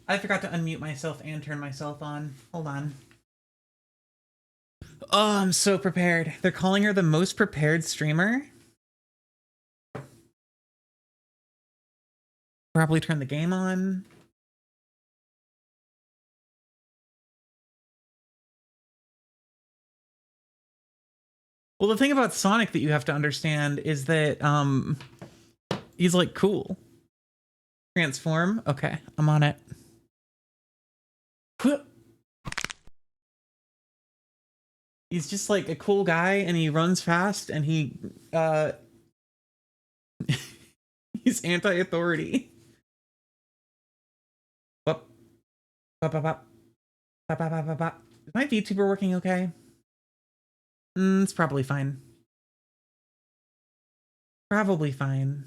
I forgot to unmute myself and turn myself on. Hold on. Oh, I'm so prepared. They're calling her the most prepared streamer. Probably turn the game on. Well, the thing about Sonic that you have to understand is that he's like cool. Transform. Okay, I'm on it. He's just like a cool guy and he runs fast and he he's anti-authority. Is my VTuber working okay? It's probably fine. Probably fine.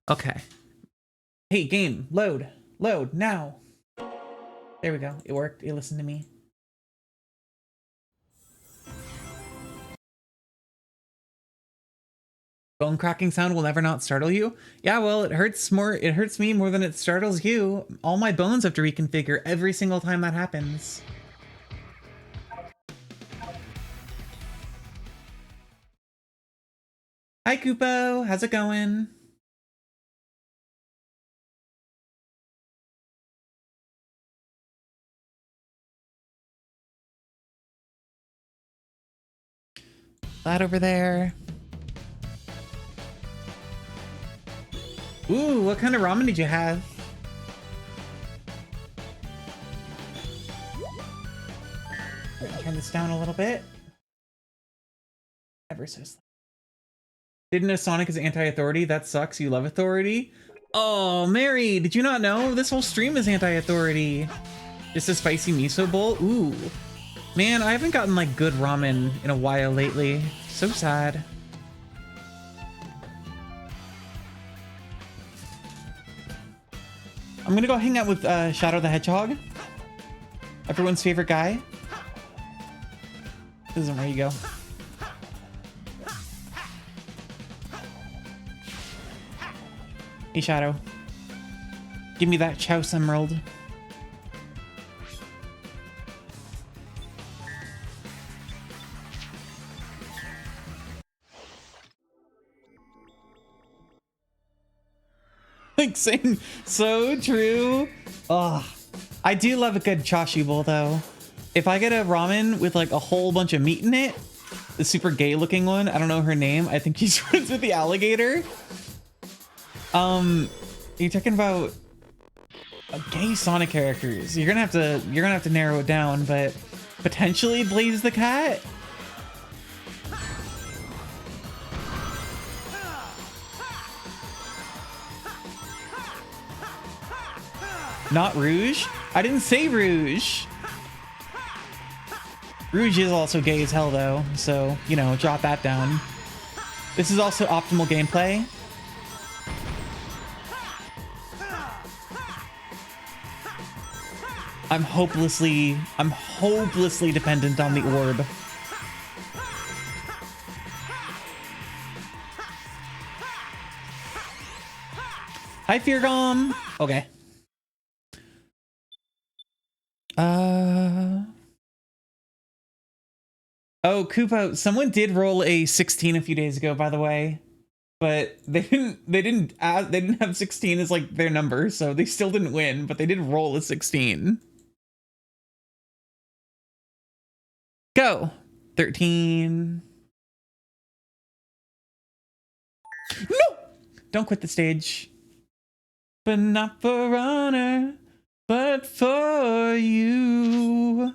Okay. Hey, game, load. Load, now. There we go. It worked. It listened to me. Bone cracking sound will never not startle you? Yeah, well, it hurts me more than it startles you. All my bones have to reconfigure every single time that happens. Hi, Koopo. How's it going? That over there. Ooh, what kind of ramen did you have? Turn this down a little bit. Ever so slightly. Didn't know Sonic is anti-authority. That sucks. You love authority. Oh, Mary, did you not know? This whole stream is anti-authority. Just a spicy miso bowl? Ooh. Man, I haven't gotten like good ramen in a while lately. So sad. I'm gonna go hang out with Shadow the Hedgehog. Everyone's favorite guy. This isn't where you go. Hey, Shadow. Give me that Chouse Emerald. Like, saying so true. Oh, I do love a good chashu bowl though. If I get a ramen with like a whole bunch of meat in it, the super gay looking one, I don't know her name. I think she's friends with the alligator. You're talking about gay Sonic characters. You're gonna have to narrow it down, but potentially Blaze the Cat. Not Rouge? I didn't say Rouge. Rouge is also gay as hell though, so, you know, jot that down. This is also optimal gameplay. I'm hopelessly dependent on the orb. Hi, Feargom. Okay. Oh, Koopa, someone did roll a 16 a few days ago, by the way. But they didn't have 16 as like their number, so they still didn't win, but they did roll a 16. Go. 13. No! Don't quit the stage. But not for honor, but for you.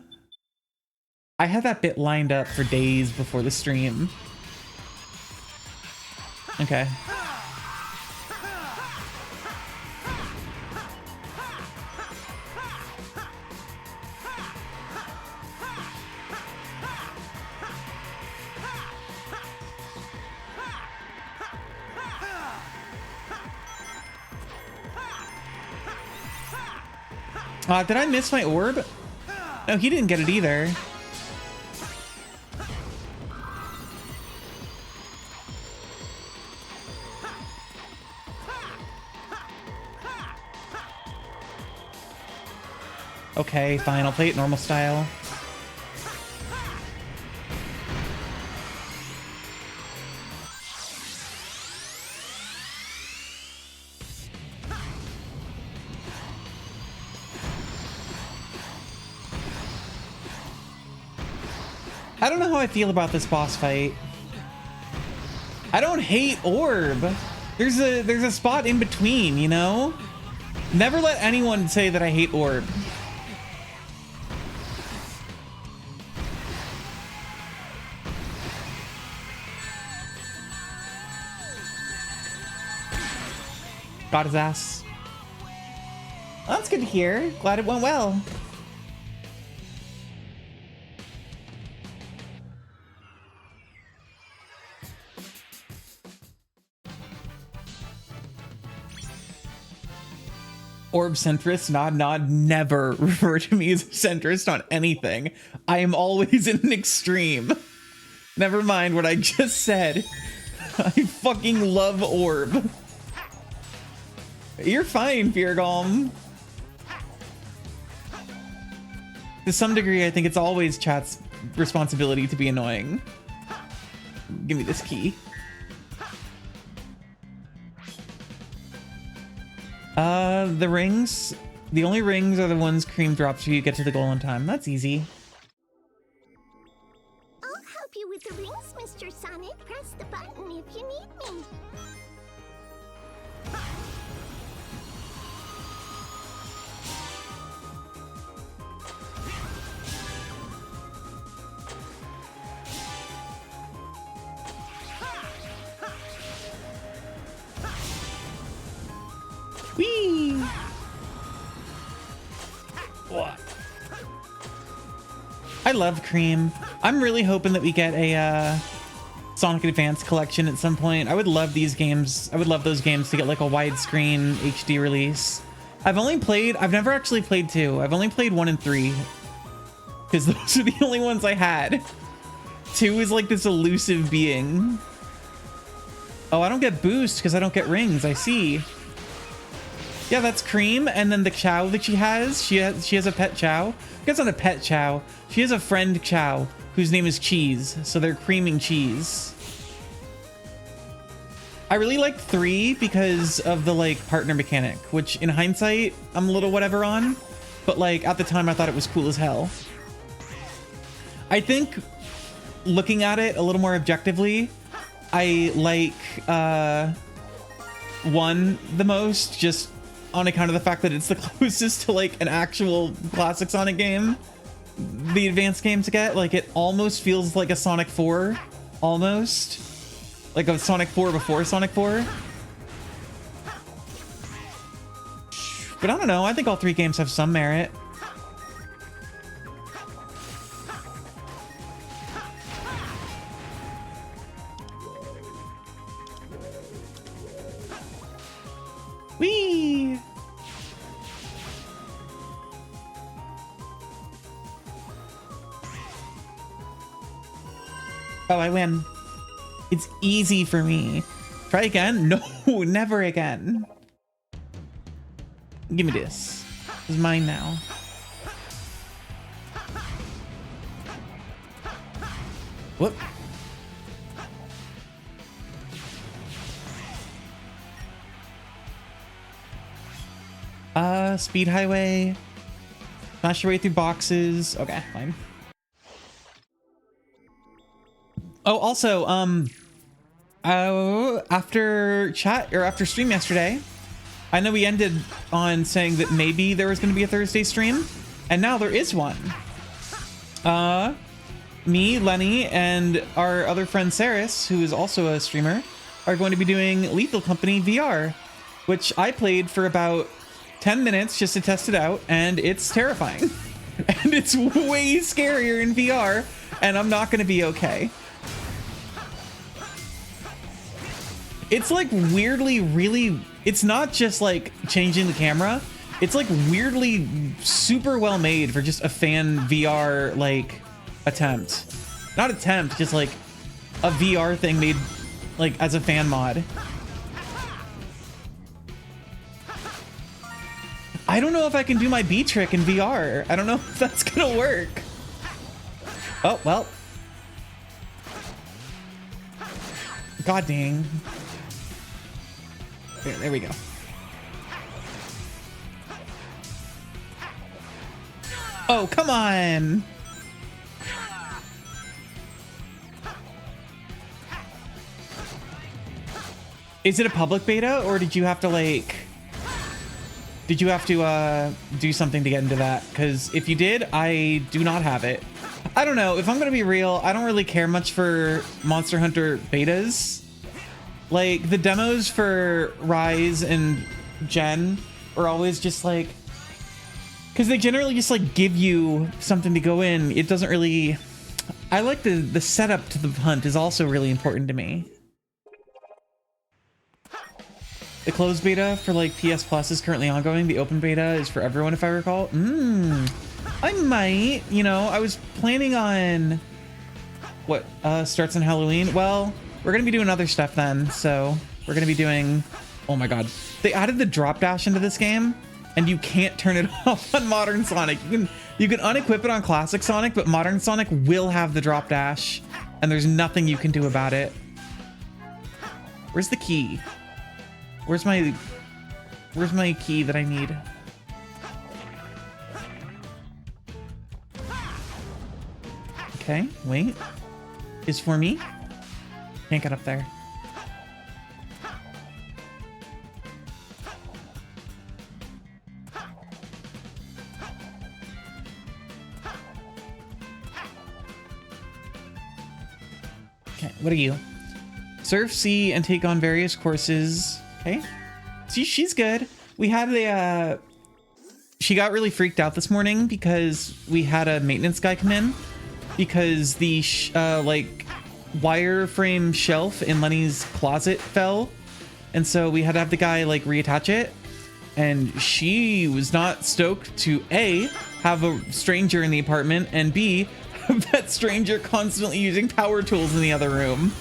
I had that bit lined up for days before the stream. Okay. Did I miss my orb? No, he didn't get it either. Okay, fine. I'll play it normal style. I don't know how I feel about this boss fight. I don't hate orb. There's a spot in between, you know? Never let anyone say that I hate orb. Got his ass. Well, that's good to hear. Glad it went well. Orb centrist, nod, nod. Never refer to me as a centrist on anything. I am always in an extreme. Never mind what I just said. I fucking love orb. You're fine, Feargom. To some degree, I think it's always chat's responsibility to be annoying. Give me this key. The rings. The only rings are the ones Cream drops you get to the goal in time. That's easy. I'll help you with the rings, Mr. Sonic. Press the button if you need me. Whee! What? I love Cream. I'm really hoping that we get a Sonic Advance collection at some point. I would love these games. I would love those games to get like a widescreen HD release. I've never actually played 2. I've only played 1 and 3 because those are the only ones I had. 2 is like this elusive being. Oh, I don't get boost because I don't get rings. I see. Yeah, that's Cream, and then the Chow that she has a pet Chow. It's not a pet Chow. She has a friend Chow whose name is Cheese, so they're creaming cheese. I really like 3 because of the like partner mechanic, which in hindsight I'm a little whatever on, but like at the time I thought it was cool as hell. I think looking at it a little more objectively, I like 1 the most, just on account of the fact that it's the closest to like an actual classic Sonic game the advanced games get. Like it almost feels like a Sonic 4, almost like a Sonic 4 before Sonic 4. But I don't know, I think all 3 games have some merit. Whee! Oh, I win. It's easy for me. Try again? No, never again. Give me this. It's mine now. Whoop. Speed highway. Smash your way through boxes. Okay, fine. Oh, also, after chat or after stream yesterday, I know we ended on saying that maybe there was going to be a Thursday stream, and now there is one. Me, Lenny, and our other friend Saris, who is also a streamer, are going to be doing Lethal Company VR, which I played for about 10 minutes just to test it out, and it's terrifying. And it's way scarier in VR, and I'm not going to be okay. It's like weirdly really, it's not just like changing the camera. It's like weirdly super well made for just a fan VR like attempt. Not attempt, just like a VR thing made like as a fan mod. I don't know if I can do my B trick in VR. I don't know if that's gonna work. Oh, well. God dang. There we go. Oh, come on. Is it a public beta, or did you have to like... Did you have to do something to get into that? Because if you did, I do not have it. I don't know. If I'm going to be real, I don't really care much for Monster Hunter betas. Like, the demos for Rise and Gen are always just like... Because they generally just like give you something to go in. It doesn't really... I like the setup to the hunt is also really important to me. The closed beta for like PS Plus is currently ongoing. The open beta is for everyone, if I recall. I might, you know, I was planning on what starts on Halloween. Well, we're gonna be doing other stuff then. So we're gonna be doing, oh my God, they added the drop dash into this game and you can't turn it off on modern Sonic. You can unequip it on classic Sonic, but modern Sonic will have the drop dash and there's nothing you can do about it. Where's the key? Where's my key that I need? Okay, wait. Is for me? Can't get up there. Okay, what are you? Surf C and take on various courses. Okay. See, she's good. We had a... She got really freaked out this morning because we had a maintenance guy come in because the like wireframe shelf in Lenny's closet fell, and so we had to have the guy like reattach it. And she was not stoked to A, have a stranger in the apartment, and B, have that stranger constantly using power tools in the other room.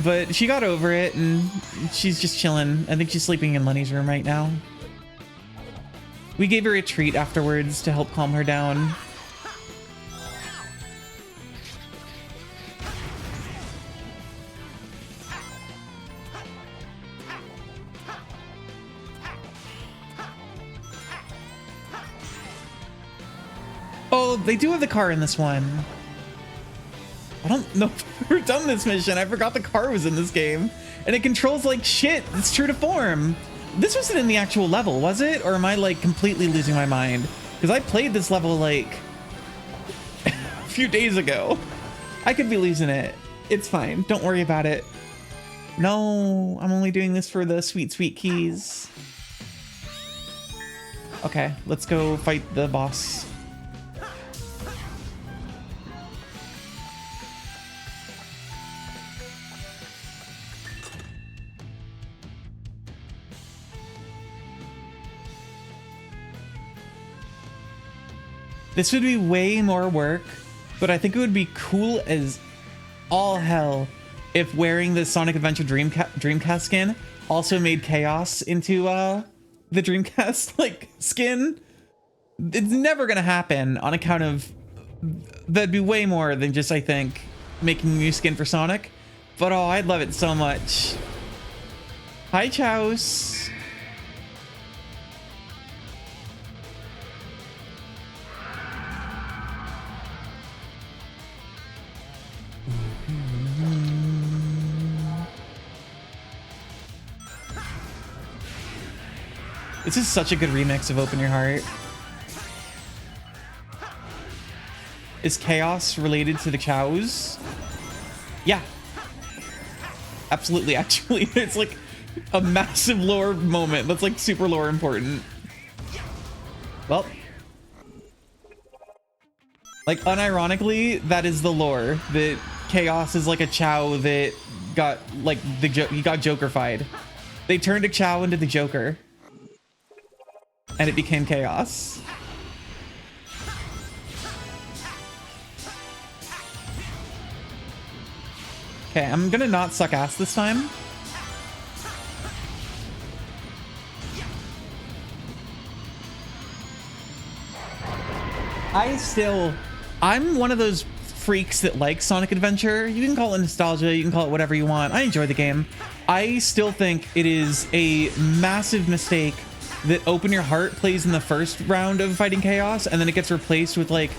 But she got over it, and she's just chilling. I think she's sleeping in Lenny's room right now. We gave her a treat afterwards to help calm her down. Oh, they do have the car in this one. I don't know if we've ever done this mission. I forgot the car was in this game. And it controls like shit. It's true to form. This wasn't in the actual level, was it? Or am I like completely losing my mind? Because I played this level like a few days ago. I could be losing it. It's fine. Don't worry about it. No, I'm only doing this for the sweet, sweet keys. Okay, let's go fight the boss. This would be way more work, but I think it would be cool as all hell if wearing the Sonic Adventure Dreamcast skin also made Chaos into the Dreamcast like skin. It's never gonna happen on account of that'd be way more than just, I think, making a new skin for Sonic. But oh, I'd love it so much. Hi, Chows. This is such a good remix of Open Your Heart. Is Chaos related to the Chows? Yeah. Absolutely, actually. It's like a massive lore moment. That's like super lore important. Well. Like, unironically, that is the lore. That Chaos is like a Chow that got, like, he got Joker-fied. They turned a Chow into the Joker. And it became Chaos. Okay, I'm gonna not suck ass this time. I'm one of those freaks that like Sonic Adventure. You can call it nostalgia, you can call it whatever you want. I enjoy the game. I still think it is a massive mistake that Open Your Heart plays in the first round of fighting Chaos, and then it gets replaced with like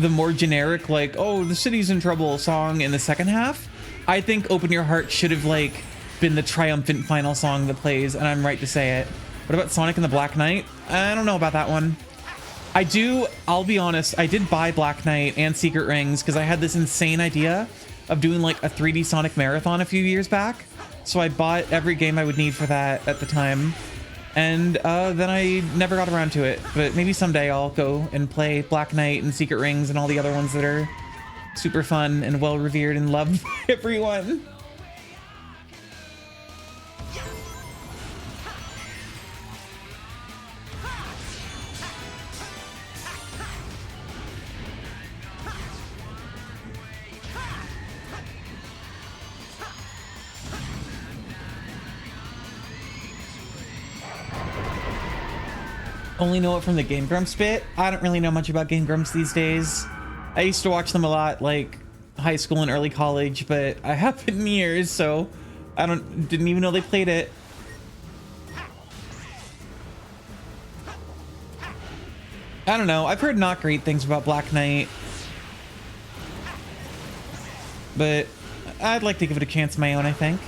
the more generic, like, oh, the city's in trouble song in the second half. I think Open Your Heart should have like been the triumphant final song that plays, and I'm right to say it. What about Sonic and the Black Knight? I don't know about that one. I'll be honest, I did buy Black Knight and Secret Rings because I had this insane idea of doing like a 3D Sonic marathon a few years back. So I bought every game I would need for that at the time. And then I never got around to it, but maybe someday I'll go and play Black Knight and Secret Rings and all the other ones that are super fun and well revered and loved by everyone. Only know it from the Game Grumps bit. I don't really know much about Game Grumps these days. I used to watch them a lot, like high school and early college, but I haven't in years, so I didn't even know they played it. I don't know. I've heard not great things about Black Knight, but I'd like to give it a chance of my own, I think.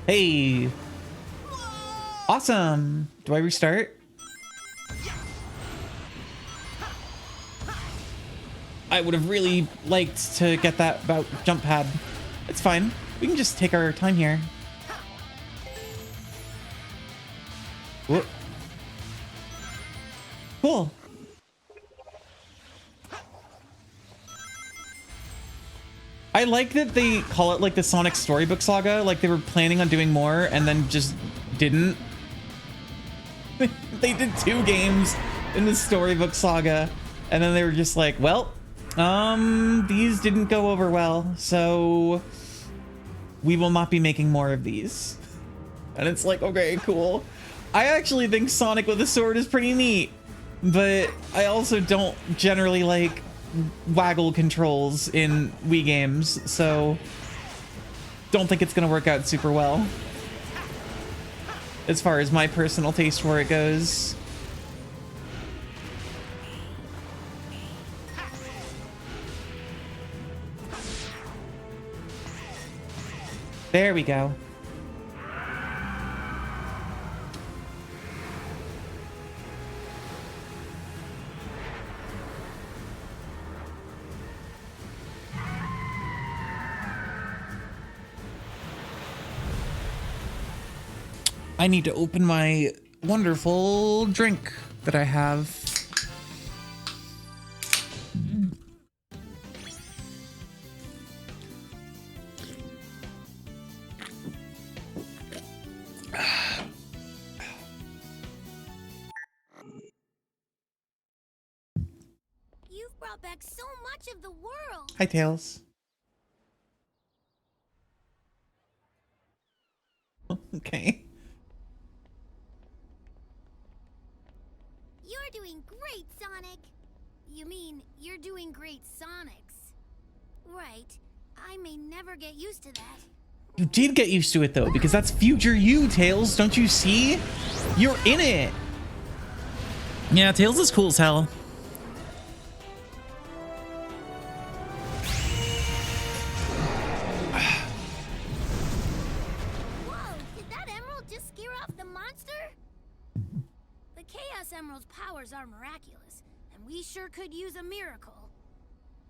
Hey! Awesome! Do I restart? I would have really liked to get that about jump pad. It's fine. We can just take our time here. Whoop. Cool. I like that they call it like the Sonic Storybook Saga, like they were planning on doing more and then just didn't. They did 2 games in the Storybook Saga and then they were just like, well, these didn't go over well, so we will not be making more of these. And it's like, okay, cool. I actually think Sonic with a sword is pretty neat, but I also don't generally like waggle controls in Wii games, so don't think it's gonna work out super well as far as my personal taste for it goes. There we go. I need to open my wonderful drink that I have. You've brought back so much of the world. Hi, Tails. Okay. You're doing great, Sonic. You mean you're doing great, Sonics. Right. I may never get used to that. You did get used to it though, because that's future you, Tails. Don't you see? You're in it. Yeah, Tails is cool as hell. Whoa, did that emerald just scare off the monster? The Chaos Emerald's powers are miraculous, and we sure could use a miracle.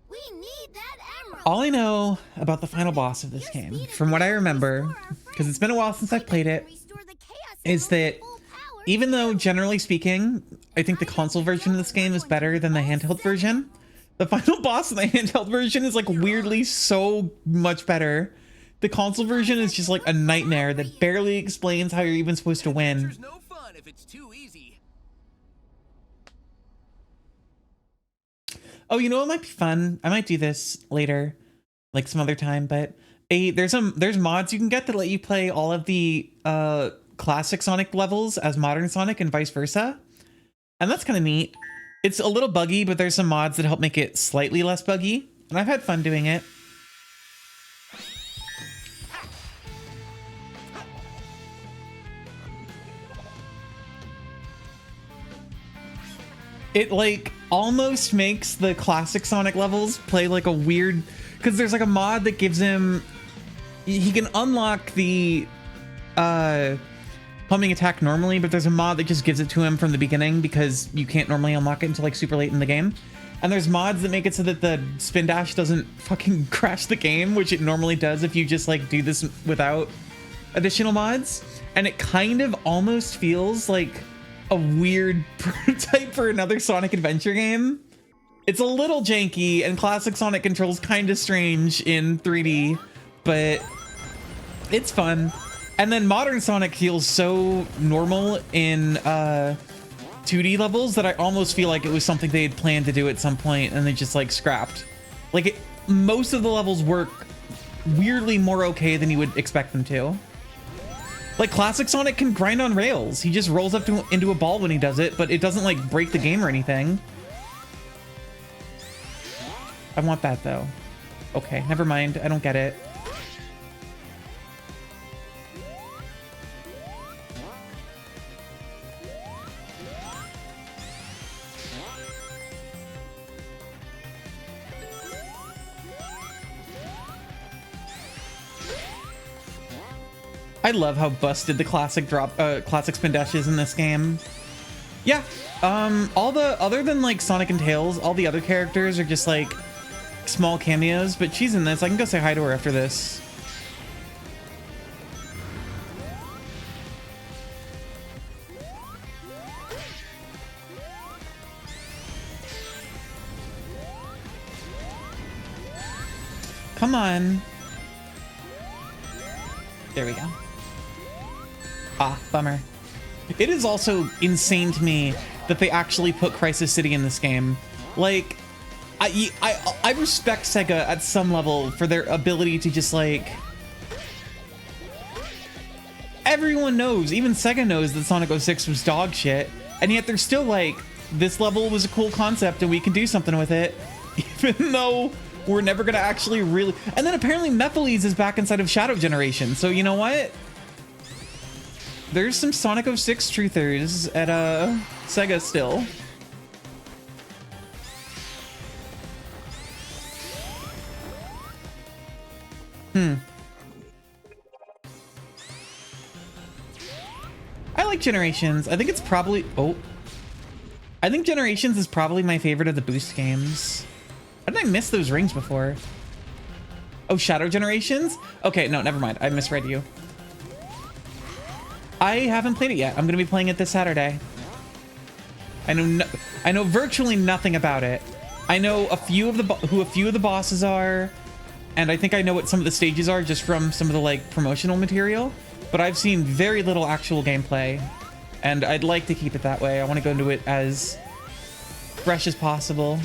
We need that emerald! All I know about the final boss of this game, from what I remember, because it's been a while since I've played it, is that even though generally speaking, I think the console version of this game is better than the handheld version, the final boss in the handheld version is like weirdly so much better. The console version is just like a nightmare that barely explains how you're even supposed to win. Adventure's no fun if it's too easy. Oh, you know what might be fun? I might do this later, like some other time, but there's mods you can get that let you play all of the classic Sonic levels as modern Sonic and vice versa. And that's kind of neat. It's a little buggy, but there's some mods that help make it slightly less buggy. And I've had fun doing it. It like almost makes the classic Sonic levels play like a weird, because there's like a mod that gives him, he can unlock the homing attack normally, but there's a mod that just gives it to him from the beginning because you can't normally unlock it until like super late in the game. And there's mods that make it so that the spin dash doesn't fucking crash the game, which it normally does if you just like do this without additional mods. And it kind of almost feels like a weird prototype for another Sonic Adventure game. It's a little janky, and classic Sonic controls kind of strange in 3D, but it's fun. And then modern Sonic feels so normal in 2D levels that I almost feel like it was something they had planned to do at some point and they just like scrapped. Like most of the levels work weirdly more okay than you would expect them to. Like classic Sonic can grind on rails. He just rolls up into a ball when he does it, but it doesn't like break the game or anything. I want that though. Okay, never mind. I don't get it. I love how busted the classic classic spin dash is in this game. Yeah, other than like Sonic and Tails, all the other characters are just like small cameos, but she's in this. I can go say hi to her after this. Come on. There we go. Ah, bummer. It is also insane to me that they actually put Crisis City in this game. Like, I respect Sega at some level for their ability to just like... Everyone knows, even Sega knows that Sonic 06 was dog shit, and yet they're still like, this level was a cool concept and we can do something with it, even though we're never gonna actually really... And then apparently Mephiles is back inside of Shadow Generation, so you know what? There's some Sonic 06 truthers at Sega still. I like Generations. I think it's probably... Oh. I think Generations is probably my favorite of the Boost games. How did I miss those rings before? Oh, Shadow Generations? Okay, no, never mind. I misread you. I haven't played it yet. I'm going to be playing it this Saturday. I know virtually nothing about it. I know who a few of the bosses are, and I think I know what some of the stages are just from some of the like promotional material, but I've seen very little actual gameplay, and I'd like to keep it that way. I want to go into it as fresh as possible.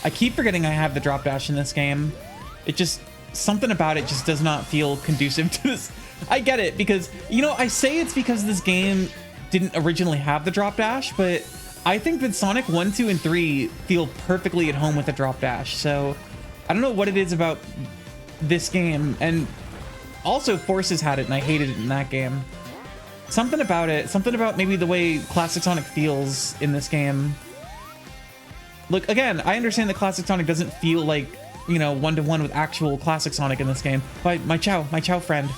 I keep forgetting I have the drop dash in this game. It just... Something about it just does not feel conducive to this. I get it because, you know, I say it's because this game didn't originally have the drop dash, but I think that Sonic 1, 2, and 3 feel perfectly at home with the drop dash. So I don't know what it is about this game. And also Forces had it and I hated it in that game. Something about it, something about maybe the way Classic Sonic feels in this game. Look, again, I understand that Classic Sonic doesn't feel like, you know, one-to-one with actual Classic Sonic in this game. But my Chow friend.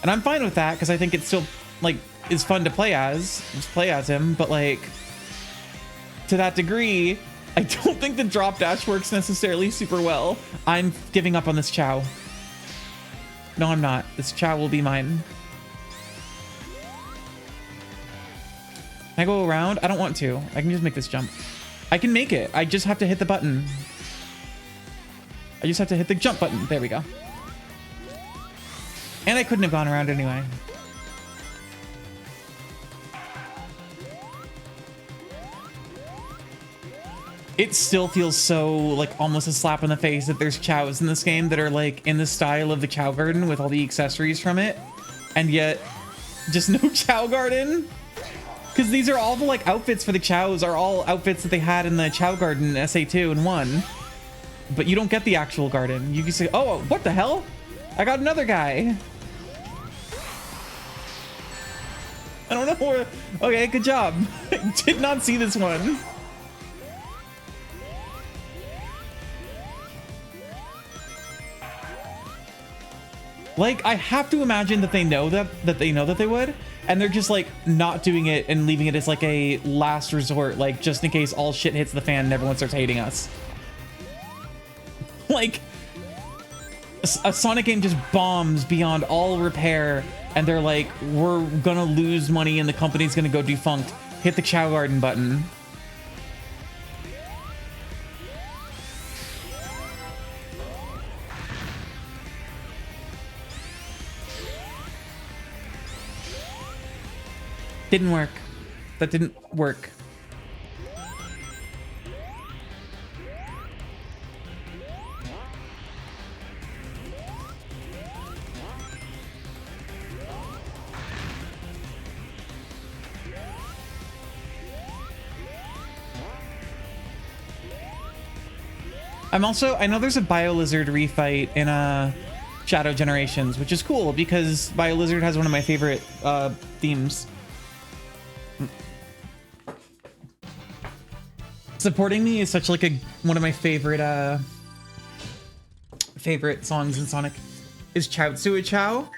And I'm fine with that because I think it's still, like, is fun to play as. Just play as him. But, like, to that degree, I don't think the drop dash works necessarily super well. I'm giving up on this Chow. No, I'm not. This Chow will be mine. Can I go around? I don't want to. I can just make this jump. I can make it. I just have to hit the button. I just have to hit the jump button. There we go. And I couldn't have gone around anyway. It still feels so, like, almost a slap in the face that there's Chows in this game that are, like, in the style of the Chow Garden with all the accessories from it. And yet, just no Chow Garden. Because these are all the, like, outfits for the Chows are all outfits that they had in the Chow Garden SA2 and 1. But you don't get the actual garden. You can say, oh, what the hell? I got another guy. I don't know where... Okay, good job. I did not see this one. Like, I have to imagine that they know that they would, and they're just like not doing it and leaving it as like a last resort, like just in case all shit hits the fan and everyone starts hating us. Like, a Sonic game just bombs beyond all repair, and they're like, we're gonna lose money and the company's gonna go defunct. Hit the Chow Garden button. Didn't work. That didn't work. I know there's a BioLizard refight in Shadow Generations, which is cool because BioLizard has one of my favorite themes. Supporting Me is such like one of my favorite songs in Sonic. Is Chaozu Chow?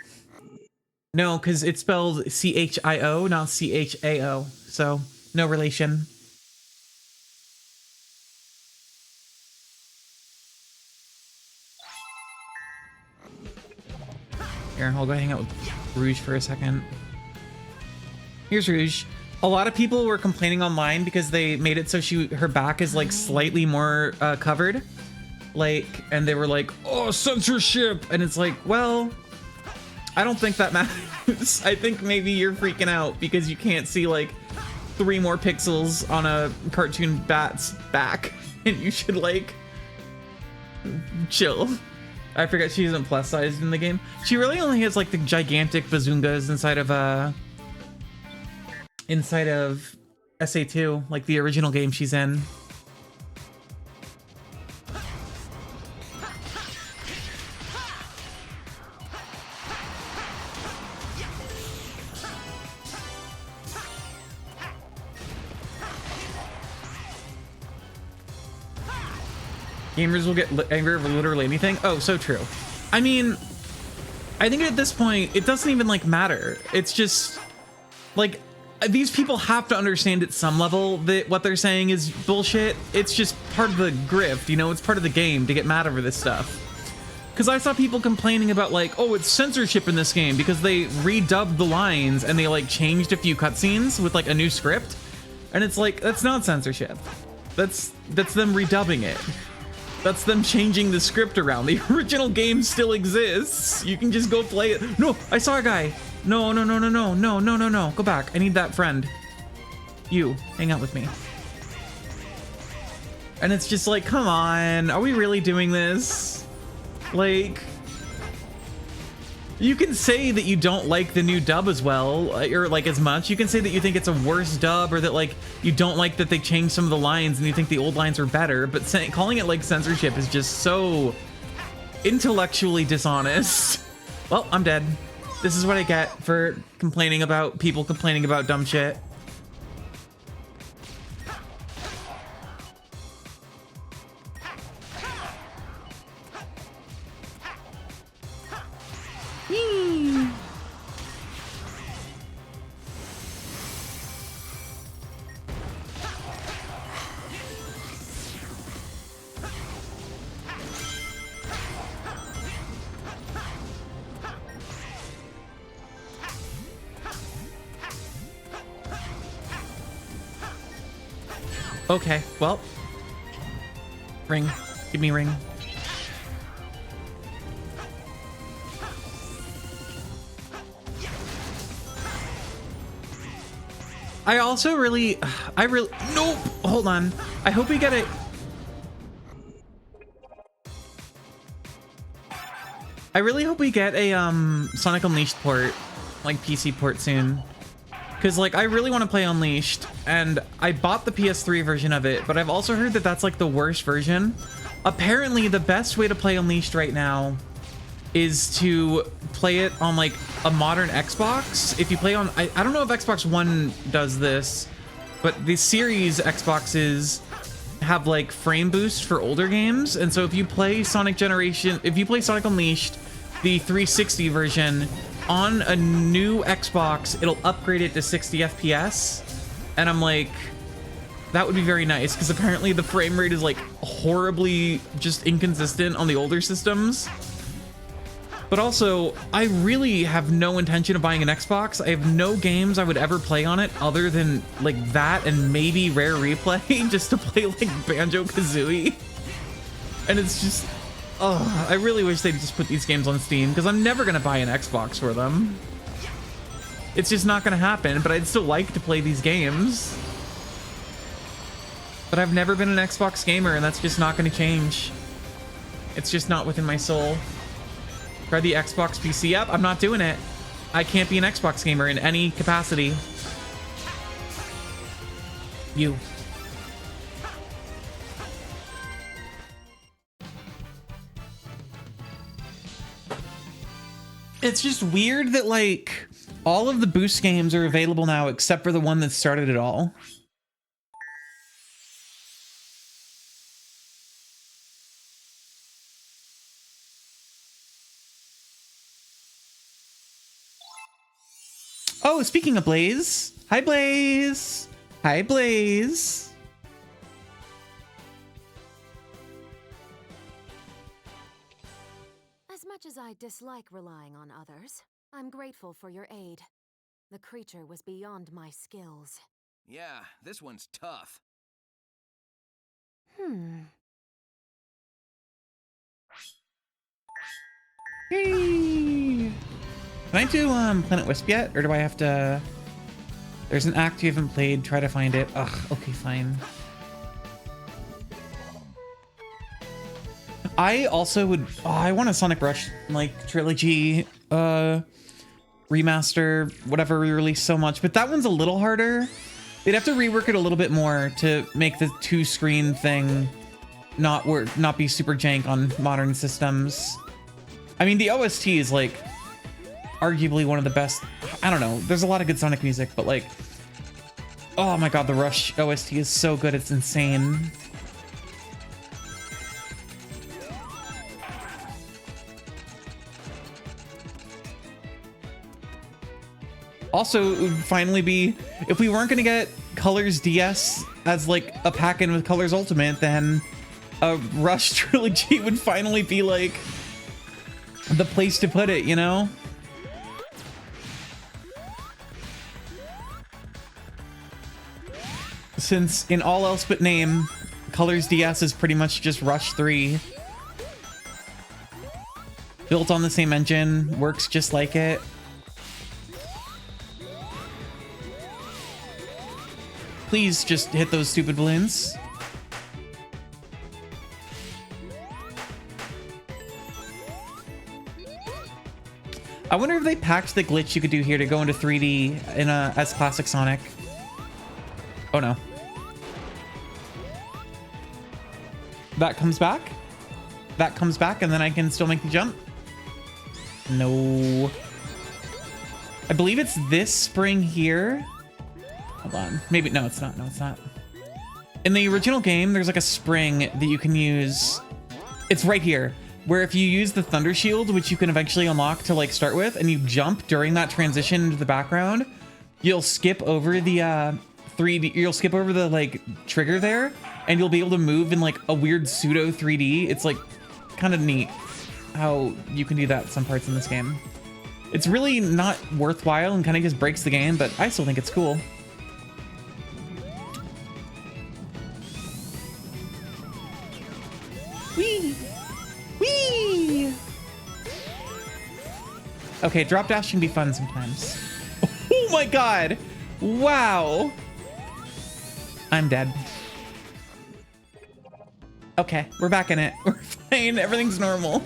No, because it's spelled CHIO, not CHAO. So no relation. Here, I'll go hang out with Rouge for a second. Here's Rouge. A lot of people were complaining online because they made it so her back is like slightly more covered, like, and they were like, oh, censorship, and it's like, well, I don't think that matters. I think maybe you're freaking out because you can't see like 3 more pixels on a cartoon bat's back, and you should like chill. I forget she isn't plus sized in the game. She really only has like the gigantic bazungas inside of SA2, like the original game she's in. Gamers will get angry over literally anything. Oh, so true. I mean, I think at this point, it doesn't even like matter. It's just like, these people have to understand at some level that what they're saying is bullshit. It's just part of the grift, you know, it's part of the game to get mad over this stuff. Because I saw people complaining about like, oh, it's censorship in this game because they redubbed the lines and they like changed a few cutscenes with like a new script. And it's like, that's not censorship. That's them redubbing it. That's them changing the script around. The original game still exists. You can just go play it. No, I saw a guy. No. Go back. I need that friend. You, hang out with me. And it's just like, come on. Are we really doing this? Like, you can say that you don't like the new dub as well, or like as much. You can say that you think it's a worse dub, or that like you don't like that they changed some of the lines and you think the old lines are better, but calling it like censorship is just so intellectually dishonest. Well, I'm dead. This is what I get for complaining about people complaining about dumb shit. Okay, well, ring, give me ring. I also really, nope, hold on. I hope we get it. I really hope we get a Sonic Unleashed port, like PC port soon. Because like I really want to play Unleashed, and I bought the PS3 version of it, but I've also heard that that's like the worst version. Apparently the best way to play Unleashed right now is to play it on like a modern Xbox. If you play on, I don't know if Xbox One does this, but the series Xboxes have like frame boost for older games. And so if you play Sonic Unleashed, the 360 version, on a new Xbox, it'll upgrade it to 60 FPS. And I'm like, that would be very nice, because apparently the frame rate is like horribly just inconsistent on the older systems. But also, I really have no intention of buying an Xbox. I have no games I would ever play on it other than like that and maybe Rare Replay, just to play like Banjo-Kazooie. And it's just, oh, I really wish they'd just put these games on Steam, because I'm never gonna buy an Xbox for them. It's just not gonna happen, but I'd still like to play these games. But I've never been an Xbox gamer, and that's just not gonna change. It's just not within my soul. Try the Xbox PC app? I'm not doing it. I can't be an Xbox gamer in any capacity. You. It's just weird that like all of the Boost games are available now except for the one that started it all. Oh, speaking of Blaze. Hi, Blaze. Hi, Blaze. As much as I dislike relying on others, I'm grateful for your aid. The creature was beyond my skills. Yeah, this one's tough. Hey. Can I do Planet Wisp yet, or do I have to? There's an act you haven't played. Try to find it. Ugh. Okay, fine. I also would. Oh, I want a Sonic Rush like trilogy, remaster, whatever re-release so much, but that one's a little harder. They'd have to rework it a little bit more to make the 2-screen thing not be super jank on modern systems. I mean, the OST is like arguably one of the best. I don't know. There's a lot of good Sonic music, but like, oh my god, the Rush OST is so good. It's insane. Also, it would finally be, if we weren't going to get Colors DS as like a pack-in with Colors Ultimate, then a Rush trilogy would finally be like the place to put it, you know? Since in all else but name, Colors DS is pretty much just Rush 3. Built on the same engine, works just like it. Please just hit those stupid balloons. I wonder if they packed the glitch you could do here to go into 3D in as classic Sonic. Oh no. That comes back. That comes back, and then I can still make the jump. No. I believe it's this spring here. Hold on. Maybe, no, it's not. No, it's not. In the original game, there's like a spring that you can use. It's right here, where if you use the Thunder Shield, which you can eventually unlock to like start with, and you jump during that transition into the background, you'll skip over the 3D, you'll skip over the like trigger there, and you'll be able to move in like a weird pseudo 3D. It's like kind of neat how you can do that some parts in this game. It's really not worthwhile and kind of just breaks the game, but I still think it's cool. Whee! Whee! Okay, drop dash can be fun sometimes. Oh my god! Wow! I'm dead. Okay, we're back in it. We're fine. Everything's normal.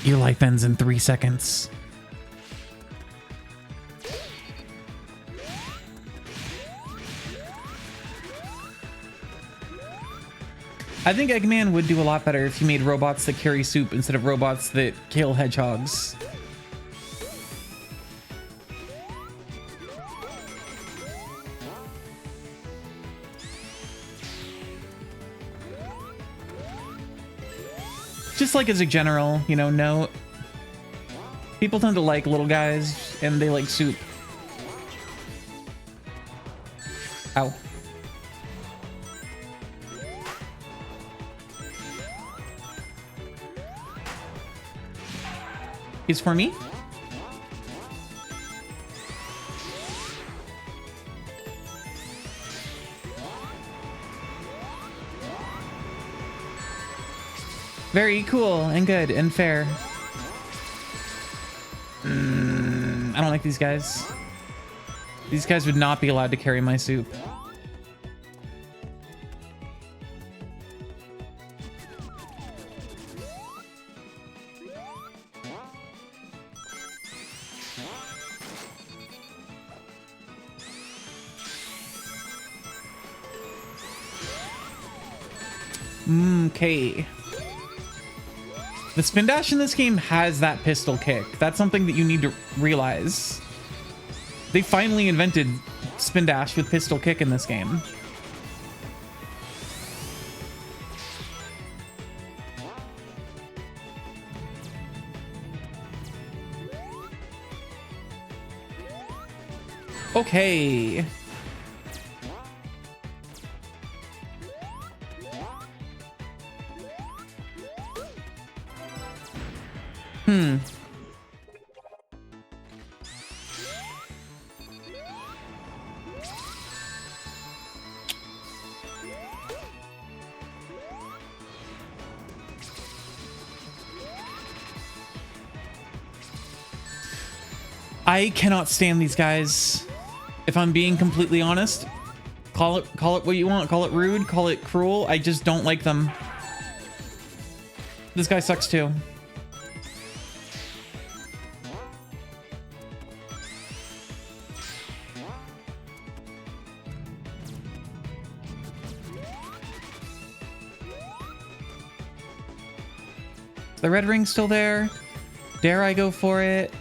Your life ends in 3 seconds. I think Eggman would do a lot better if he made robots that carry soup instead of robots that kill hedgehogs. Just like as a general, you know, note. People tend to like little guys and they like soup. Ow. Is for me? Very cool and good and fair. I don't like these guys. These guys would not be allowed to carry my soup. Okay. The spin dash in this game has that pistol kick. That's something that you need to realize. They finally invented spin dash with pistol kick in this game. Okay. I cannot stand these guys. If I'm being completely honest, call it what you want. Call it rude, call it cruel. I just don't like them. This guy sucks too. The red ring's still there. Dare I go for it?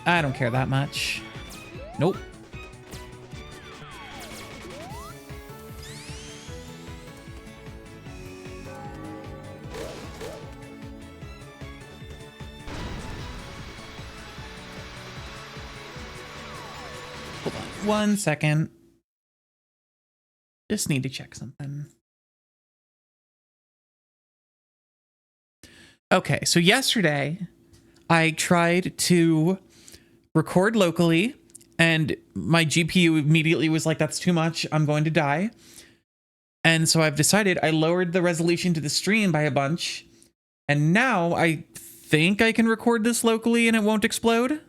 I don't care that much. Nope. Hold on 1 second. Just need to check something. Okay, so yesterday I tried to record locally and my GPU immediately was like, that's too much, I'm going to die. And so I've decided I lowered the resolution to the stream by a bunch. And now I think I can record this locally and it won't explode.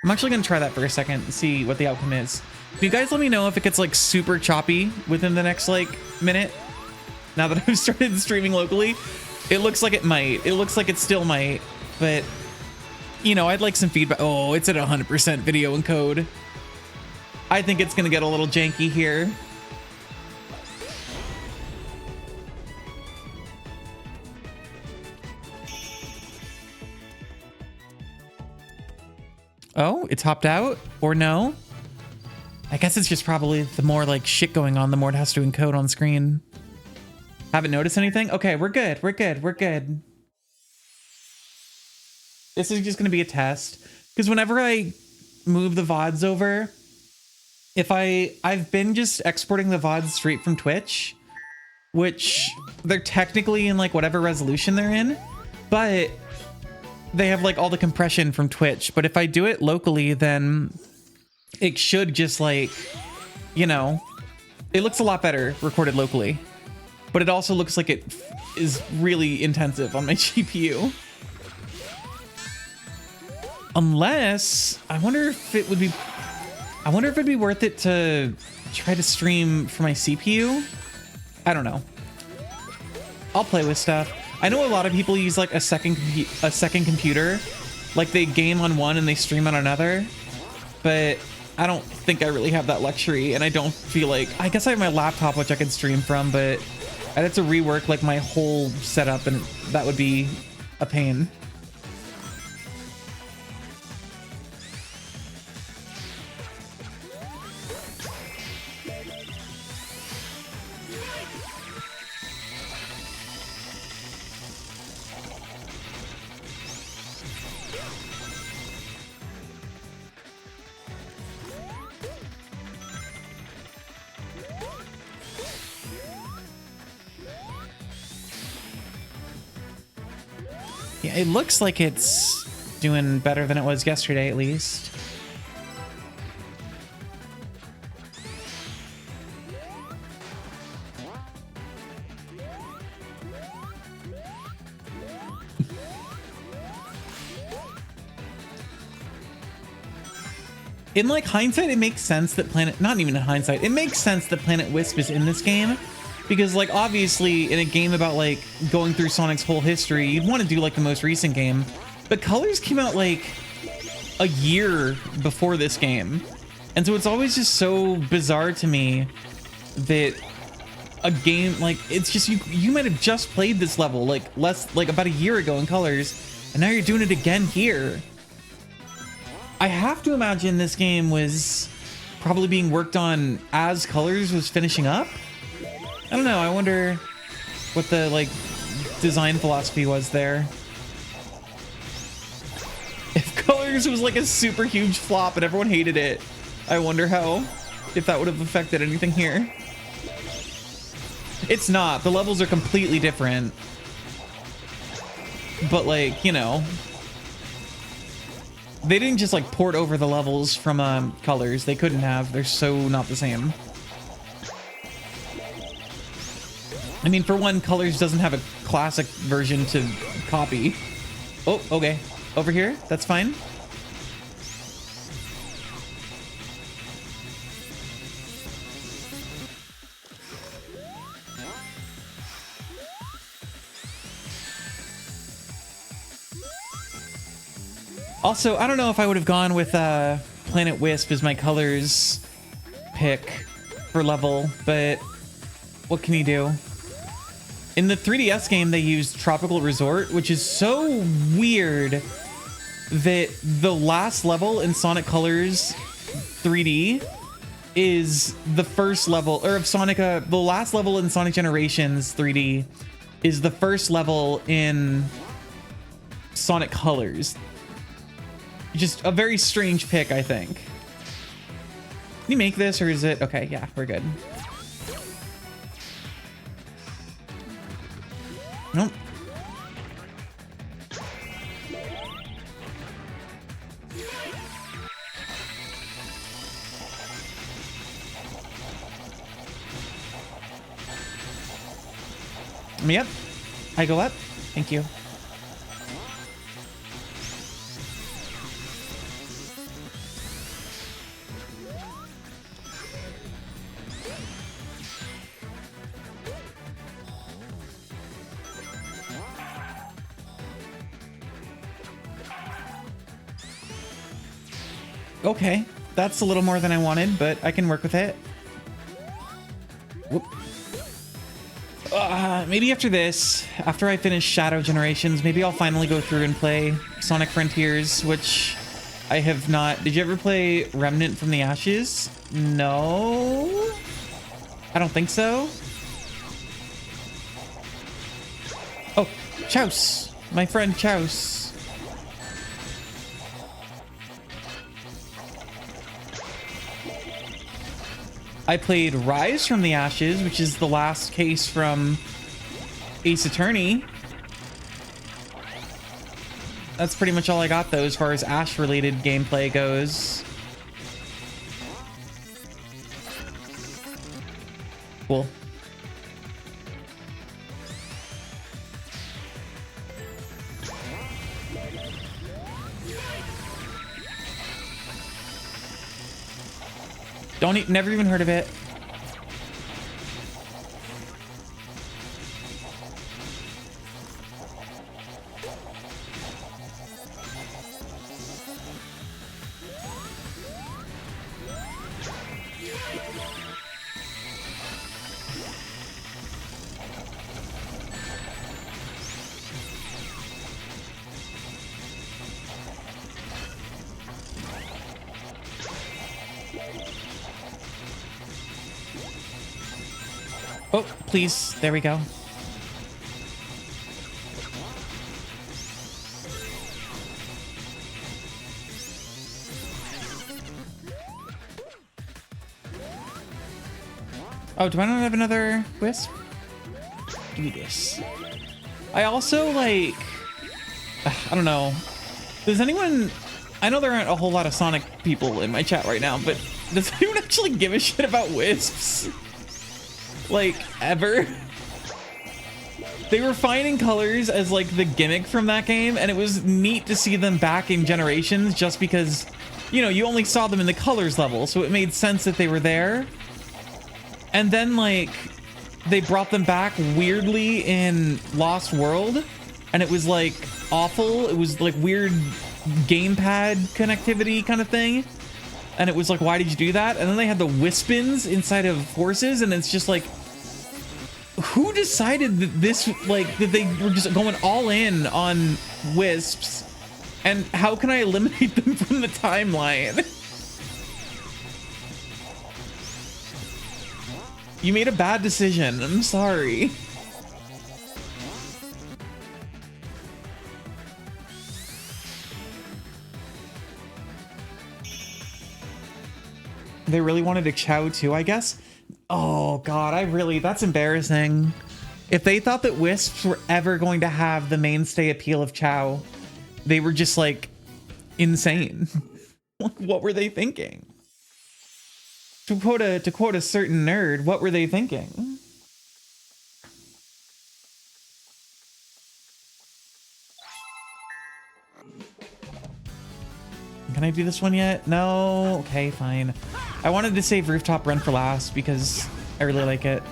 I'm actually going to try that for a second and see what the outcome is. Do you guys let me know if it gets like super choppy within the next like minute? Now that I've started streaming locally, it looks like it might. It looks like it still might, but you know, I'd like some feedback. Oh, it's at 100% video encode. I think it's going to get a little janky here. Oh, it's hopped out or no? I guess it's just probably the more like shit going on, the more it has to encode on screen. Haven't noticed anything? Okay, we're good. We're good. We're good. This is just going to be a test because whenever I move the VODs over, if I've been just exporting the VODs straight from Twitch, which they're technically in like whatever resolution they're in, but they have like all the compression from Twitch. But if I do it locally, then it should just like, you know, it looks a lot better recorded locally, but it also looks like it is really intensive on my GPU. Unless, I wonder if it'd be worth it to try to stream for my CPU. I don't know. I'll play with stuff. I know a lot of people use like a second computer, like they game on one and they stream on another, but I don't think I really have that luxury, and I don't feel like, I guess I have my laptop which I can stream from, but I'd have to rework like my whole setup and that would be a pain. Yeah, it looks like it's doing better than it was yesterday, at least. In like hindsight, it makes sense that not even in hindsight, it makes sense that Planet Wisp is in this game. Because like obviously in a game about like going through Sonic's whole history, you'd want to do like the most recent game. But Colors came out like a year before this game. And so it's always just so bizarre to me that a game like, it's just you might have just played this level like about a year ago in Colors, and now you're doing it again here. I have to imagine this game was probably being worked on as Colors was finishing up. I don't know. I wonder what the like design philosophy was there. If Colors was like a super huge flop and everyone hated it, I wonder if that would have affected anything here. It's not. The levels are completely different. But like, you know, they didn't just like port over the levels from Colors. They couldn't have. They're so not the same. I mean, for one, Colors doesn't have a classic version to copy. Oh, okay. Over here? That's fine. Also, I don't know if I would have gone with Planet Wisp as my Colors pick for level, but what can you do? In the 3DS game, they used Tropical Resort, which is so weird that the last level in Sonic Colors 3D is the first level, or of Sonic, the last level in Sonic Generations 3D is the first level in Sonic Colors. Just a very strange pick, I think. Can you make this, or is it? Okay, yeah, we're good. Nope. Yep. I go up. Thank you. Okay, that's a little more than I wanted, but I can work with it. Whoop. Maybe after this, after I finish Shadow Generations, maybe I'll finally go through and play Sonic Frontiers, which I have not. Did you ever play Remnant from the Ashes? No? I don't think so. Oh, Chouse, my friend Chouse. I played Rise from the Ashes, which is the last case from Ace Attorney. That's pretty much all I got, though, as far as Ash-related gameplay goes. Cool. Never even heard of it. Oh, please. There we go. Oh, do I not have another Wisp? Give me this. I also, like... I don't know. Does anyone... I know there aren't a whole lot of Sonic people in my chat right now, but does anyone actually give a shit about Wisps? Like, ever? They were fine in Colors as like the gimmick from that game, and it was neat to see them back in Generations just because, you know, you only saw them in the Colors level, so it made sense that they were there. And then like they brought them back weirdly in Lost World, and it was like awful. It was like weird gamepad connectivity kind of thing. And it was like, why did you do that? And then they had the Wispins inside of Forces, and it's just like, who decided that this, like, that they were just going all in on Wisps? And how can I eliminate them from the timeline? You made a bad decision. I'm sorry. They really wanted a Chao too, I guess. Oh god, that's embarrassing. If they thought that Wisps were ever going to have the mainstay appeal of Chao, they were just like insane. What were they thinking? To quote a certain nerd, what were they thinking? Can I do this one yet? No? Okay, fine. I wanted to save Rooftop Run for last because I really like it.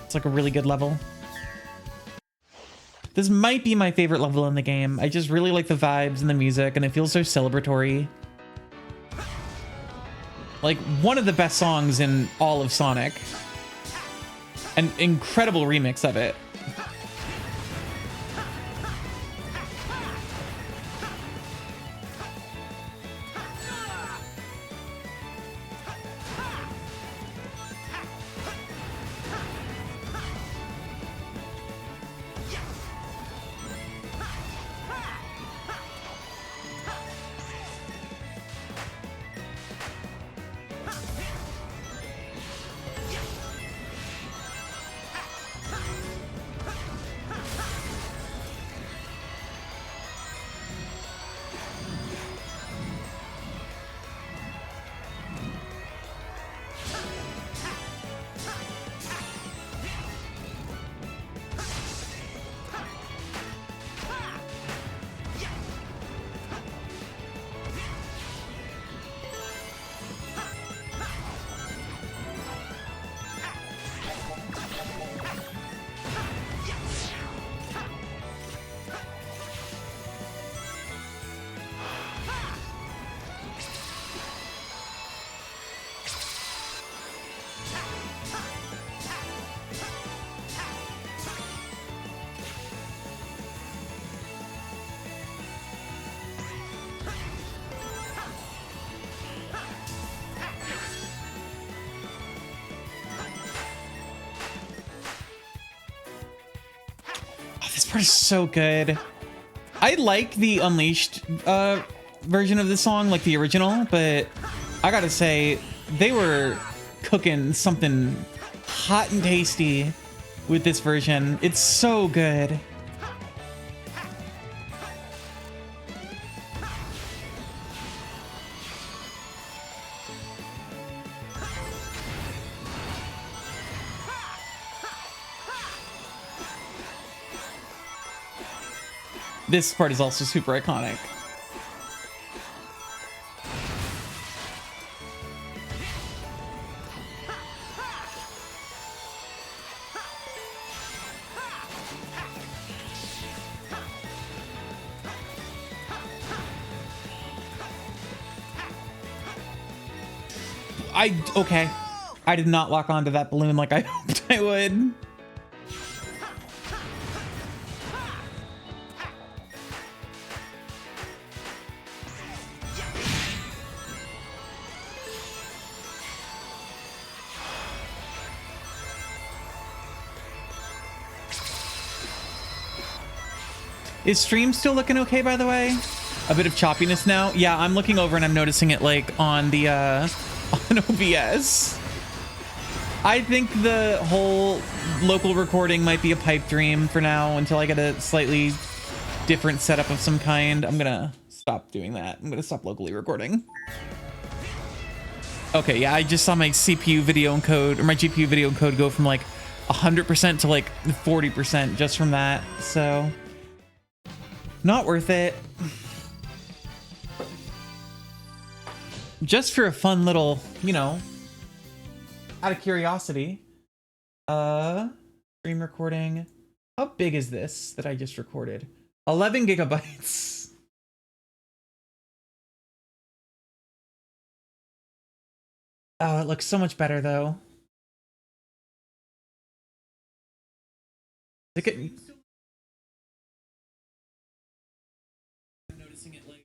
It's like a really good level. This might be my favorite level in the game. I just really like the vibes and the music, and it feels so celebratory. Like, one of the best songs in all of Sonic. An incredible remix of it. This part is so good. I like the Unleashed version of the song, like the original, but I gotta say, they were cooking something hot and tasty with this version. It's so good. This part is also super iconic. Okay. I did not lock onto that balloon like I hoped I would. Is stream still looking okay, by the way? A bit of choppiness now. Yeah, I'm looking over and I'm noticing it like on the on OBS. I think the whole local recording might be a pipe dream for now until I get a slightly different setup of some kind. I'm gonna stop doing that. I'm gonna stop locally recording. Okay, yeah, I just saw my CPU video encode, or my GPU video encode go from like 100% to like 40% just from that, so not worth it. Just for a fun little, you know, out of curiosity. Stream recording. How big is this that I just recorded? 11 gigabytes. Oh, it looks so much better though. Look at me. I'm noticing it like.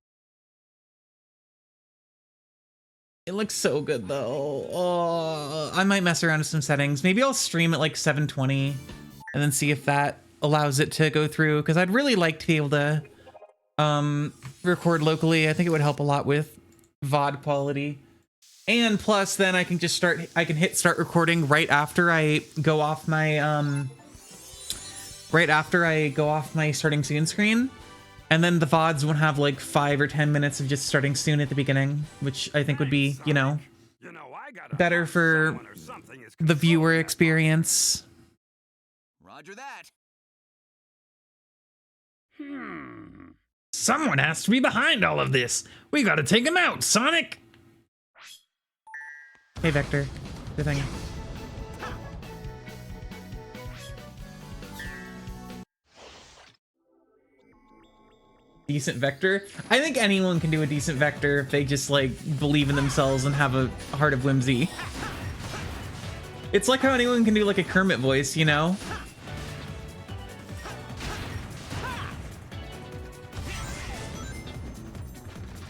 It looks so good though. Oh, I might mess around with some settings. Maybe I'll stream at like 720 and then see if that allows it to go through, because I'd really like to be able to record locally. I think it would help a lot with VOD quality. And plus then I can just hit start recording right after I go off my starting soon screen. And then the VODs won't have like 5 or 10 minutes of just starting soon at the beginning, which I think would be, you know, better for the viewer experience. Roger that. Someone has to be behind all of this. We gotta take him out, Sonic. Hey, Vector. Good thing. Decent Vector? I think anyone can do a decent Vector if they just, like, believe in themselves and have a heart of whimsy. It's like how anyone can do, like, a Kermit voice, you know?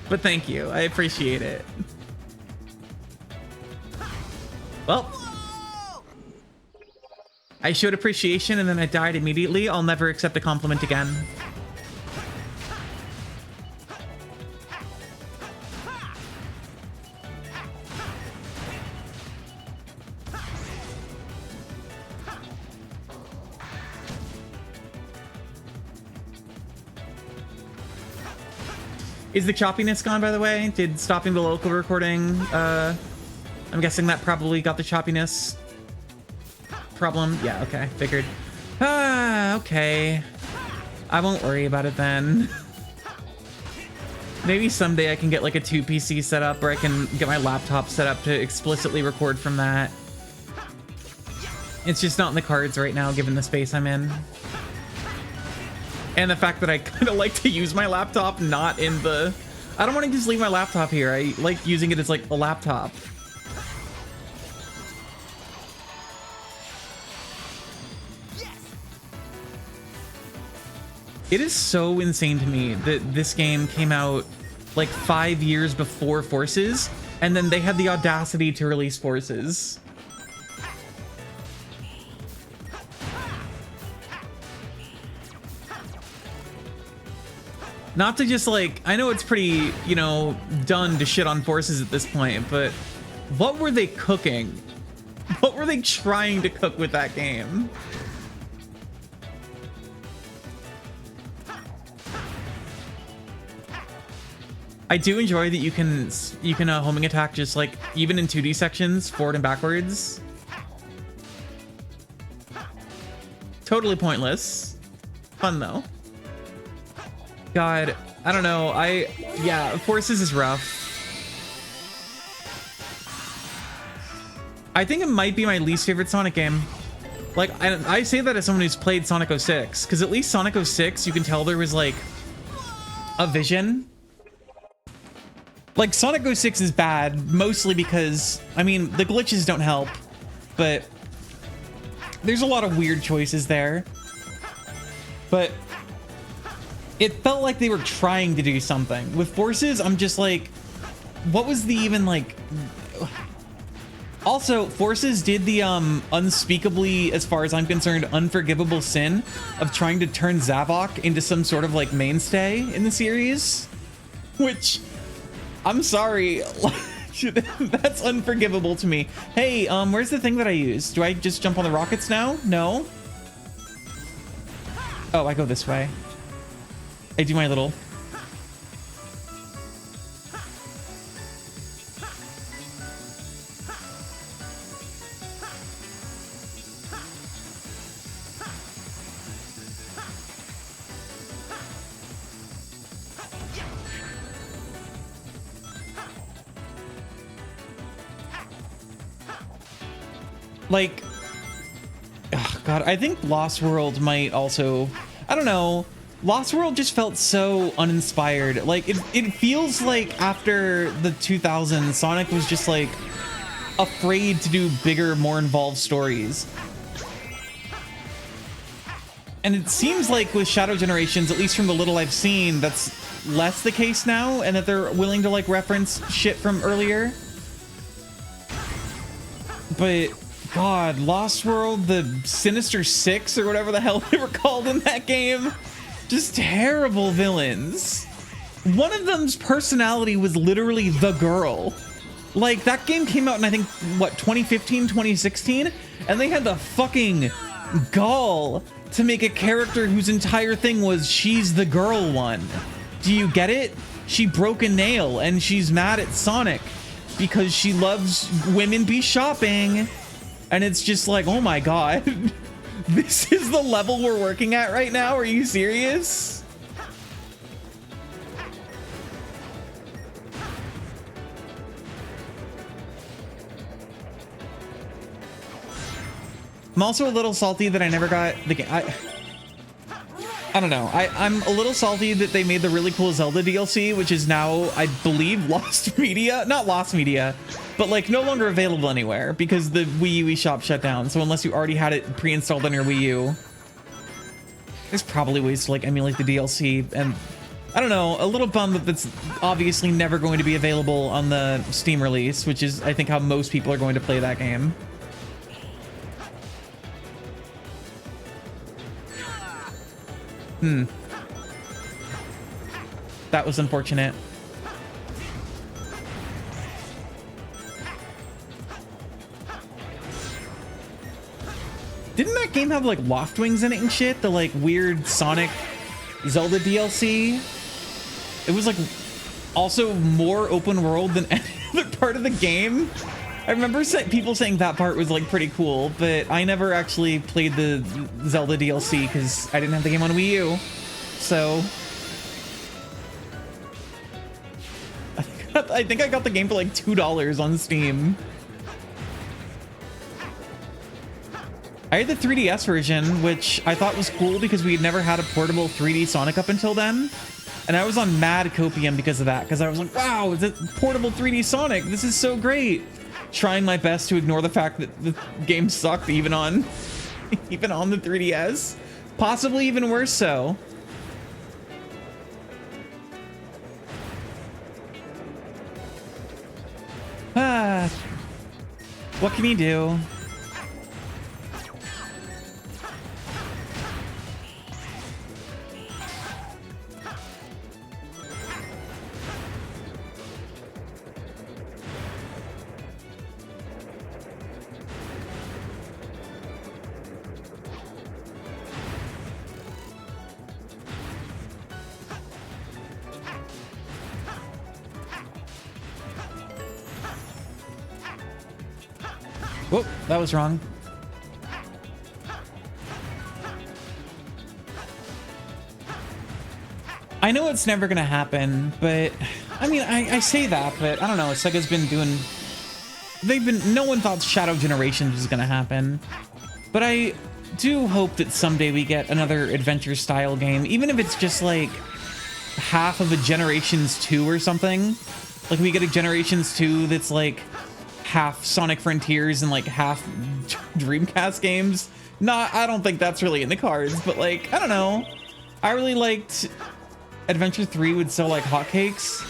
But thank you. I appreciate it. Well, I showed appreciation and then I died immediately. I'll never accept a compliment again. Is the choppiness gone, by the way? Did stopping the local recording, I'm guessing that probably got the choppiness problem. Yeah, okay, figured. Okay. I won't worry about it then. Maybe someday I can get like a 2 PC setup, or I can get my laptop set up to explicitly record from that. It's just not in the cards right now, given the space I'm in. And the fact that I kind of like to use my laptop not in the... I don't want to just leave my laptop here. I like using it as like a laptop. It is so insane to me that this game came out like 5 years before Forces, and then they had the audacity to release Forces. Not to just like, I know it's pretty, you know, done to shit on Forces at this point, but what were they cooking? What were they trying to cook with that game? I do enjoy that you can homing attack just like even in 2D sections, forward and backwards. Totally pointless. Fun though. God, I don't know. Yeah, Forces is rough. I think it might be my least favorite Sonic game. Like, I say that as someone who's played Sonic 06, because at least Sonic 06, you can tell there was like a vision. Like, Sonic 06 is bad, mostly because, I mean, the glitches don't help, but there's a lot of weird choices there. But it felt like they were trying to do something. With Forces, I'm just like, what was the even like... Also, Forces did the unspeakably, as far as I'm concerned, unforgivable sin of trying to turn Zavok into some sort of like mainstay in the series, which I'm sorry, that's unforgivable to me. Hey, where's the thing that I used? Do I just jump on the rockets now? No. Oh, I go this way. I do my little... Like, oh God, I think Lost World might also, I don't know, Lost World just felt so uninspired. Like, it feels like after the 2000s, Sonic was just like afraid to do bigger, more involved stories. And it seems like with Shadow Generations, at least from the little I've seen, that's less the case now, and that they're willing to like reference shit from earlier. But God, Lost World, the Sinister Six or whatever the hell they were called in that game, just terrible villains. One of them's personality was literally the girl. Like, that game came out in, I think, what, 2015, 2016? And they had the fucking gall to make a character whose entire thing was she's the girl one. Do you get it? She broke a nail and she's mad at Sonic because she loves women be shopping. And it's just like, oh my god. This is the level we're working at right now? Are you serious? I'm also a little salty that I never got the game. I don't know. I'm a little salty that they made the really cool Zelda DLC, which is now, I believe, lost media. Not lost media, but like no longer available anywhere because the Wii U eShop shut down. So unless you already had it pre-installed on your Wii U, there's probably ways to like emulate the DLC. And I don't know, a little bummed that that's obviously never going to be available on the Steam release, which is, I think, how most people are going to play that game. That was unfortunate. Didn't that game have like Loft Wings in it and shit? The like weird Sonic Zelda DLC? It was like also more open world than any other part of the game. I remember people saying that part was like pretty cool, but I never actually played the Zelda DLC because I didn't have the game on Wii U. So I think I got the game for like $2 on Steam. I had the 3DS version, which I thought was cool because we had never had a portable 3D Sonic up until then. And I was on mad copium because of that, because I was like, wow, it's a portable 3D Sonic. This is so great. Trying my best to ignore the fact that the game sucked even on the 3DS. Possibly even worse so. What can you do? Whoop, that was wrong. I know it's never gonna happen, but I mean, I say that, but I don't know. Sega's been doing. No one thought Shadow Generations was gonna happen, but I do hope that someday we get another adventure style game, even if it's just like half of a Generations 2 or something. Like we get a Generations 2 that's like half Sonic Frontiers and like half Dreamcast games. I don't think that's really in the cards, but like, I don't know. I really liked Adventure 3 would sell like hotcakes.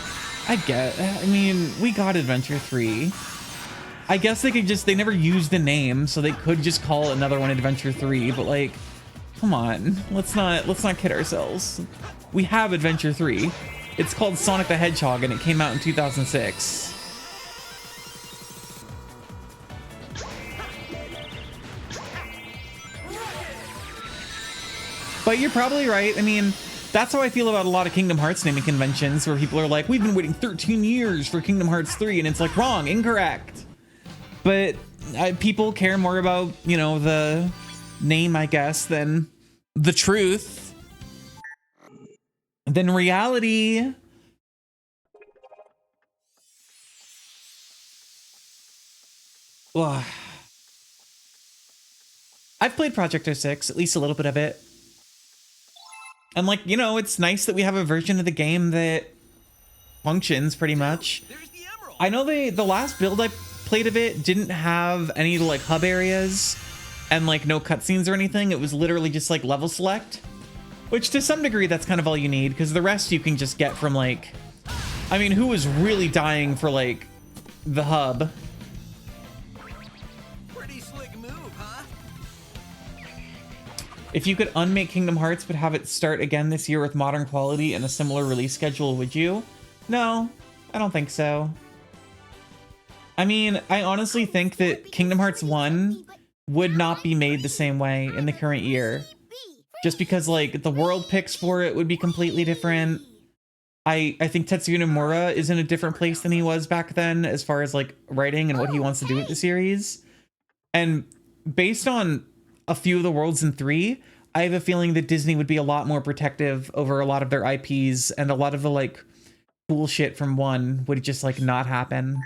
I mean, we got Adventure 3. I guess they never used the name, so they could just call another one Adventure 3, but like, come on, let's not kid ourselves. We have Adventure 3. It's called Sonic the Hedgehog and it came out in 2006. But you're probably right. I mean, that's how I feel about a lot of Kingdom Hearts naming conventions where people are like, we've been waiting 13 years for Kingdom Hearts 3. And it's like, wrong, incorrect. But people care more about, you know, the name, I guess, than the truth, than reality. Ugh. I've played Project 06, at least a little bit of it. And like, you know, it's nice that we have a version of the game that functions pretty much. I know the last build I played of it didn't have any like hub areas and like no cutscenes or anything. It was literally just like level select, which to some degree that's kind of all you need because the rest you can just get from like, I mean, who was really dying for like the hub? If you could unmake Kingdom Hearts but have it start again this year with modern quality and a similar release schedule, would you? No, I don't think so. I mean, I honestly think that Kingdom Hearts 1 would not be made the same way in the current year. Just because, like, the world picks for it would be completely different. I think Tetsuya Nomura is in a different place than he was back then as far as, like, writing and what he wants to do with the series. And based on a few of the worlds in 3, I have a feeling that Disney would be a lot more protective over a lot of their IPs, and a lot of the, like, cool shit from 1 would just, like, not happen.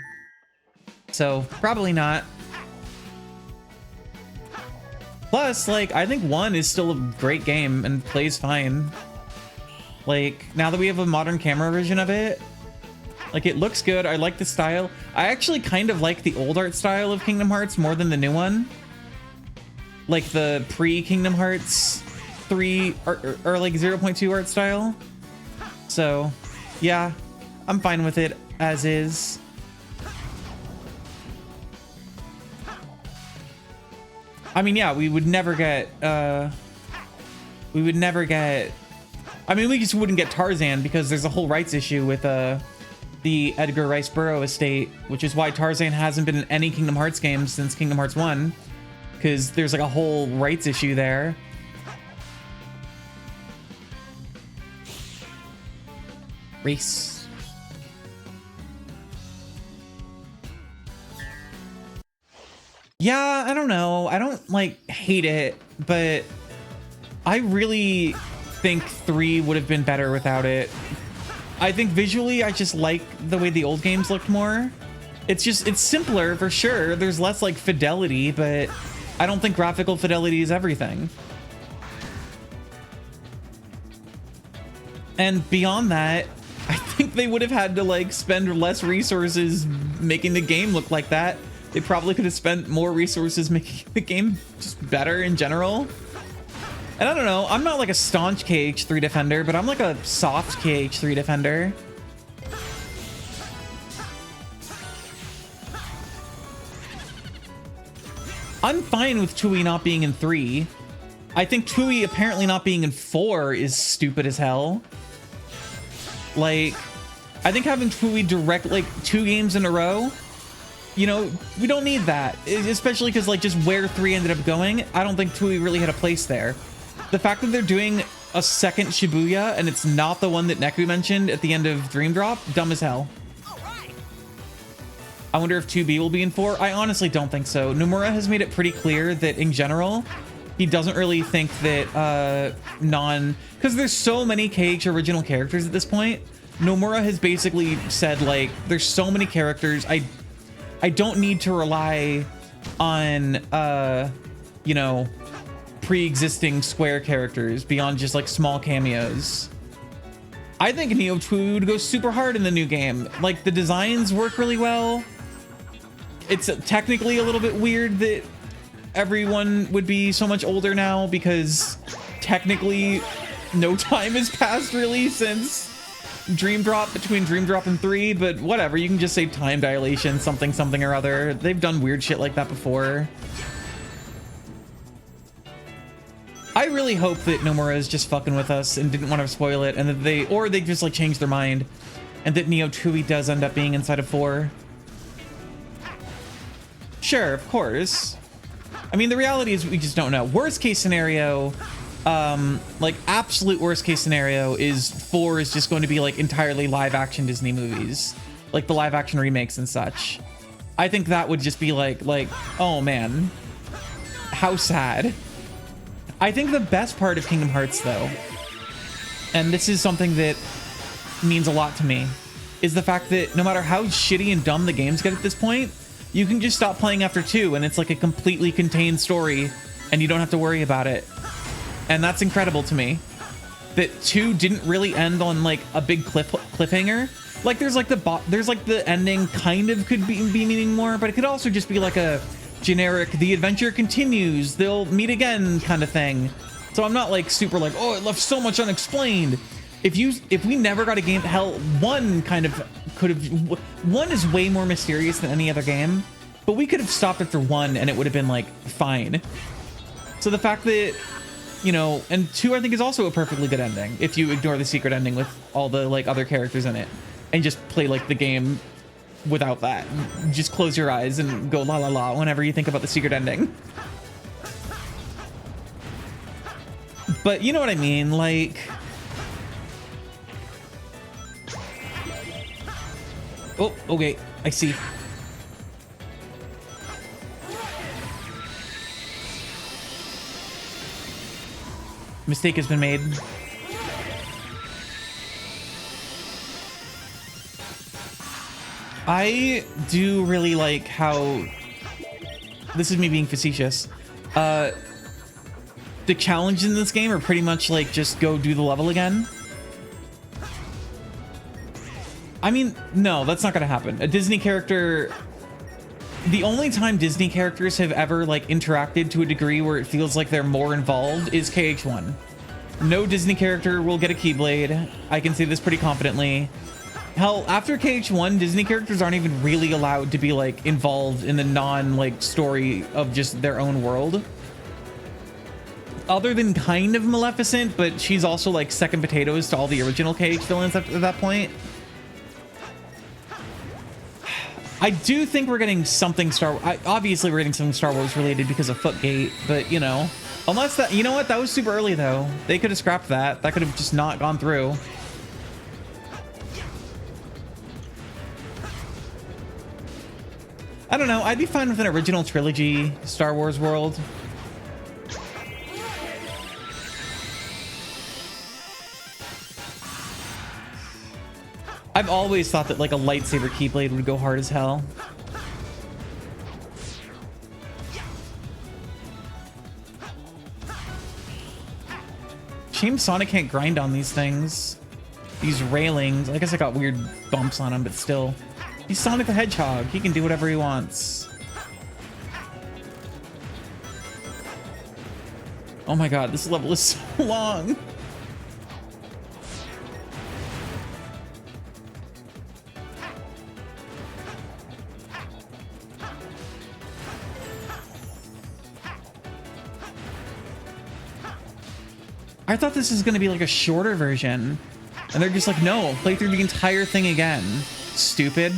So, probably not. Plus, like, I think 1 is still a great game and plays fine. Like, now that we have a modern camera version of it, like, it looks good. I like the style. I actually kind of like the old art style of Kingdom Hearts more than the new one. Like, the pre-Kingdom Hearts 3 or like 0.2 art style. So, yeah, I'm fine with it as is. I mean, yeah, we would never get, I mean, we just wouldn't get Tarzan because there's a whole rights issue with, the Edgar Rice Burroughs estate, which is why Tarzan hasn't been in any Kingdom Hearts games since Kingdom Hearts 1, because there's like a whole rights issue there. Race. Yeah, I don't know. I don't, like, hate it, but I really think 3 would have been better without it. I think visually, I just like the way the old games looked more. It's simpler for sure. There's less, like, fidelity, but I don't think graphical fidelity is everything. And beyond that, I think they would have had to, like, spend less resources making the game look like that. They probably could have spent more resources making the game just better in general. And I don't know, I'm not like a staunch KH3 defender, but I'm like a soft KH3 defender. I'm fine with Tui not being in 3. I think Tui apparently not being in 4 is stupid as hell. Like, I think having Tui direct, like, 2 games in a row, you know, we don't need that. Especially because, like, just where 3 ended up going, I don't think Tui really had a place there. The fact that they're doing a second Shibuya and it's not the one that Neku mentioned at the end of Dream Drop, dumb as hell. I wonder if 2B will be in 4. I honestly don't think so. Nomura has made it pretty clear that in general, he doesn't really think that because there's so many KH original characters at this point, Nomura has basically said, like, there's so many characters, I don't need to rely on, you know, pre-existing Square characters beyond just, like, small cameos. I think Neo 2 would go super hard in the new game. Like, the designs work really well. It's technically a little bit weird that everyone would be so much older now because technically no time has passed really since Dream Drop, between Dream Drop and 3, but whatever, you can just say time dilation, something or other. They've done weird shit like that before. I really hope that Nomura is just fucking with us and didn't want to spoil it, and that they just, like, changed their mind, and that Neo 2 does end up being inside of 4. Sure, of course. I mean, the reality is we just don't know. Worst case scenario, like, absolute worst case scenario is 4 is just going to be, like, entirely live action Disney movies, like the live action remakes and such. I think that would just be like, oh man, how sad. I think the best part of Kingdom Hearts, though, and this is something that means a lot to me, is the fact that no matter how shitty and dumb the games get at this point, you can just stop playing after 2 and it's like a completely contained story and you don't have to worry about it. And that's incredible to me. That 2 didn't really end on, like, a big cliffhanger. Like, there's like the ending kind of could be meaning more, but it could also just be like a generic, the adventure continues, they'll meet again kind of thing. So I'm not, like, super like, oh, it left so much unexplained. If we never got a game, hell, 1 kind of could have, 1 is way more mysterious than any other game, but we could have stopped after 1 and it would have been, like, fine. So the fact that, you know, and 2 I think is also a perfectly good ending if you ignore the secret ending with all the, like, other characters in it and just play, like, the game without that. Just close your eyes and go la la la whenever you think about the secret ending. But you know what I mean, like... Oh, okay, I see. Mistake has been made. I do really like how, this is me being facetious, the challenges in this game are pretty much like just go do the level again. I mean, no, that's not gonna happen. A Disney character, the only time Disney characters have ever like interacted to a degree where it feels like they're more involved is KH1. No Disney character will get a Keyblade. I can say this pretty confidently. Hell, after KH1, Disney characters aren't even really allowed to be like involved in the like story of just their own world. Other than kind of Maleficent, but she's also like second potatoes to all the original KH villains at that point. I do think we're getting something obviously we're getting something Star Wars related because of Footgate, but you know, unless that, you know what, that was super early though. They could have scrapped that. That could have just not gone through. I don't know. I'd be fine with an original trilogy Star Wars world. I've always thought that like a lightsaber Keyblade would go hard as hell. Shame Sonic can't grind on these things. These railings. I guess I got weird bumps on them, but still. He's Sonic the Hedgehog. He can do whatever he wants. Oh my god, this level is so long. I thought this was going to be like a shorter version. And they're just like, no, play through the entire thing again. Stupid.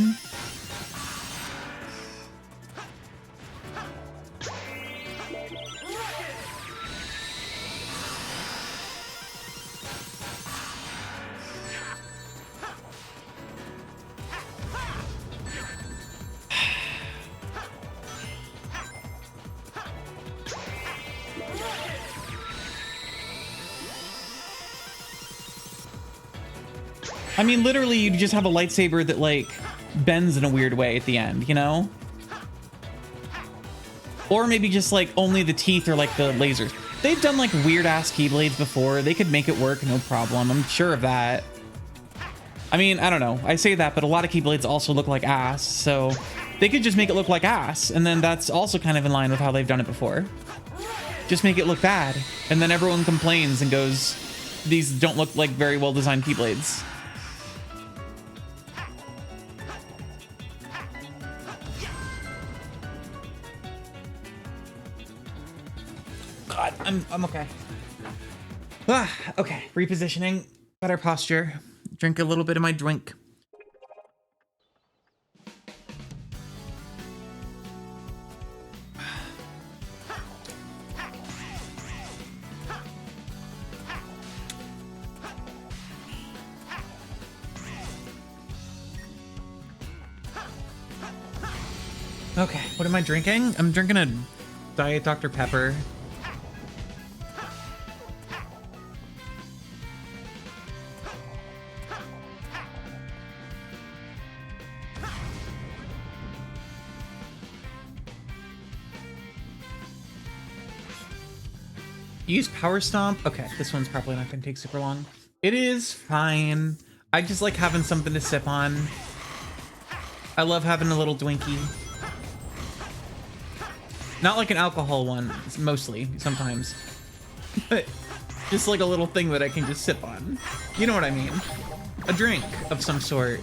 I mean, literally, you just have a lightsaber that, like, bends in a weird way at the end, you know? Or maybe just, like, only the teeth are, like, the lasers. They've done, like, weird-ass Keyblades before. They could make it work, no problem. I'm sure of that. I mean, I don't know. I say that, but a lot of Keyblades also look like ass, so they could just make it look like ass, and then that's also kind of in line with how they've done it before. Just make it look bad, and then everyone complains and goes, these don't look like very well-designed Keyblades. God, I'm okay. Okay, repositioning, better posture, drink a little bit of my drink. Okay, what am I drinking? I'm drinking a Diet Dr. Pepper. Use Power Stomp. Okay, this one's probably not gonna take super long. It is fine. I just like having something to sip on. I love having a little Dwinkie. Not like an alcohol one, mostly, sometimes. But just like a little thing that I can just sip on. You know what I mean? A drink of some sort.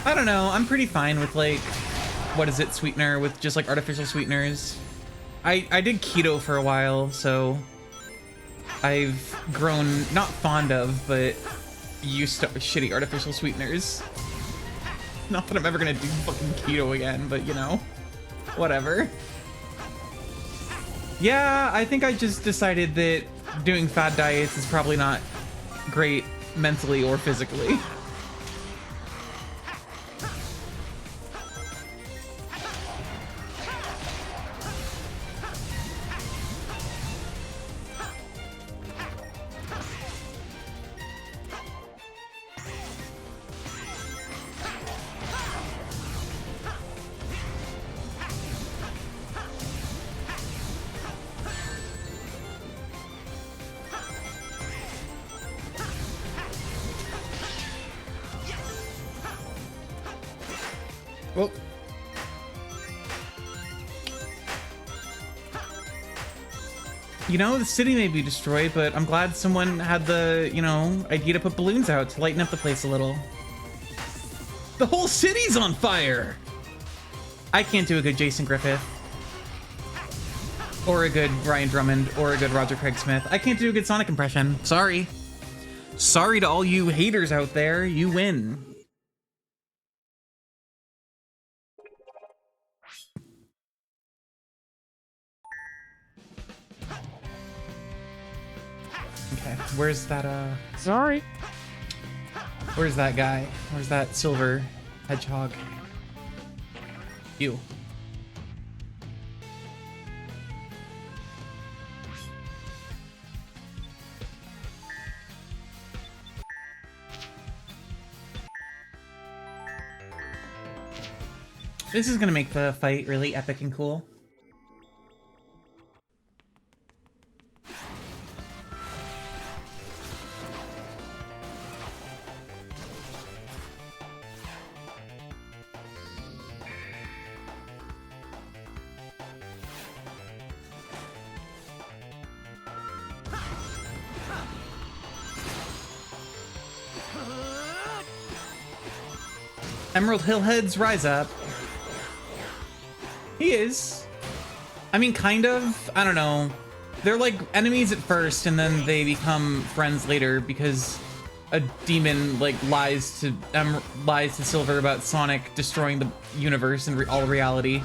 I don't know, I'm pretty fine with like, what is it, sweetener, with just like artificial sweeteners. I did keto for a while, so I've grown, not fond of, but use shitty artificial sweeteners. Not that I'm ever gonna do fucking keto again, but you know, whatever. Yeah, I think I just decided that doing fad diets is probably not great mentally or physically. Well, you know, the city may be destroyed, but I'm glad someone had the, you know, idea to put balloons out to lighten up the place a little. The whole city's on fire! I can't do a good Jason Griffith. Or a good Ryan Drummond, or a good Roger Craig Smith. I can't do a good Sonic impression. Sorry. Sorry to all you haters out there. You win. Okay, where's that, Sorry. where's that guy? Where's that silver hedgehog? You. This is gonna make the fight really epic and cool. Emerald Hill heads rise up. He is. I mean, kind of. I don't know. They're like enemies at first, and then they become friends later because a demon like lies to Silver about Sonic destroying the universe and all reality.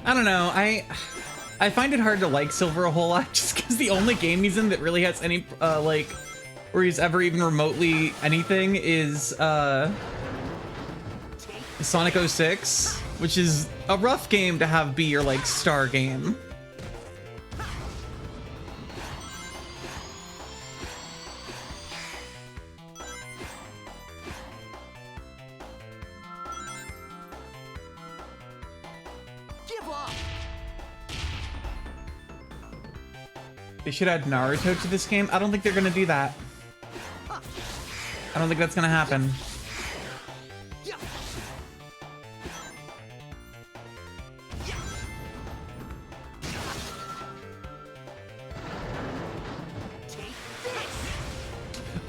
I don't know. I find it hard to like Silver a whole lot just because the only game he's in that really has any like where he's ever even remotely anything is Sonic 06, which is a rough game to have be your like star game. They should add Naruto to this game. I don't think they're gonna do that. I don't think that's gonna happen.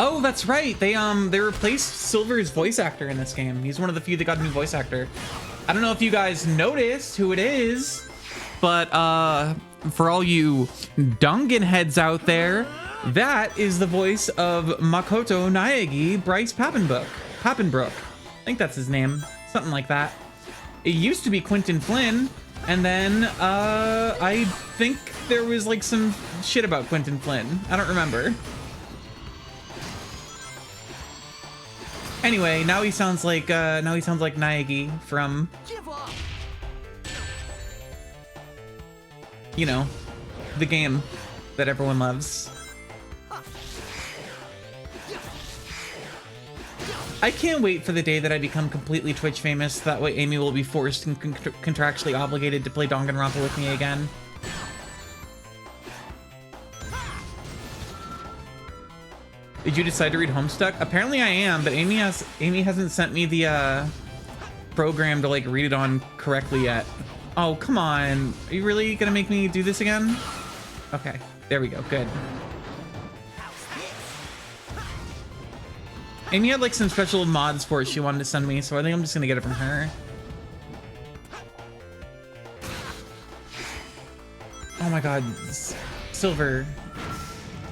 Oh, that's right. They replaced Silver's voice actor in this game. He's one of the few that got a new voice actor. I don't know if you guys noticed who it is, but for all you Dungan heads out there, that is the voice of Makoto Naegi, Bryce Papenbrook. I think that's his name, something like that. It used to be Quentin Flynn, and then I think there was like some shit about Quentin Flynn. I don't remember. Anyway, now he sounds like Naegi from you know, the game that everyone loves. I can't wait for the day that I become completely Twitch famous. That way Amy will be forced and contractually obligated to play Danganronpa with me again. Did you decide to read Homestuck? Apparently I am, but Amy hasn't sent me the program to like read it on correctly yet. Oh, come on. Are you really gonna make me do this again? Okay, there we go, good. Amy had like some special mods for it she wanted to send me, so I think I'm just gonna get it from her. Oh my god, Silver.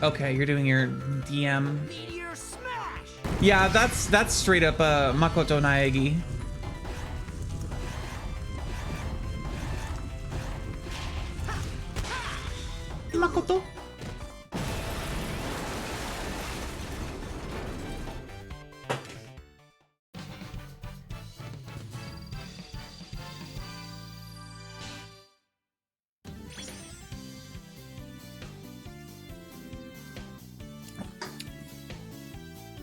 Okay, you're doing your DM. Yeah, that's straight up Makoto Naegi. Makoto.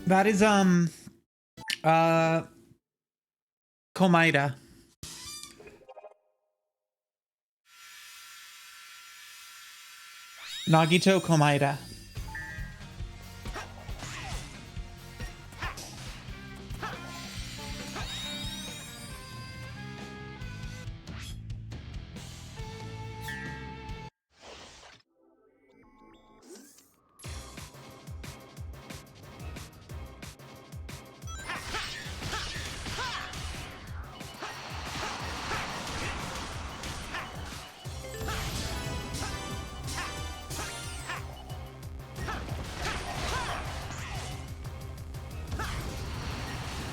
That is Komaeda. Nagito Komaeda.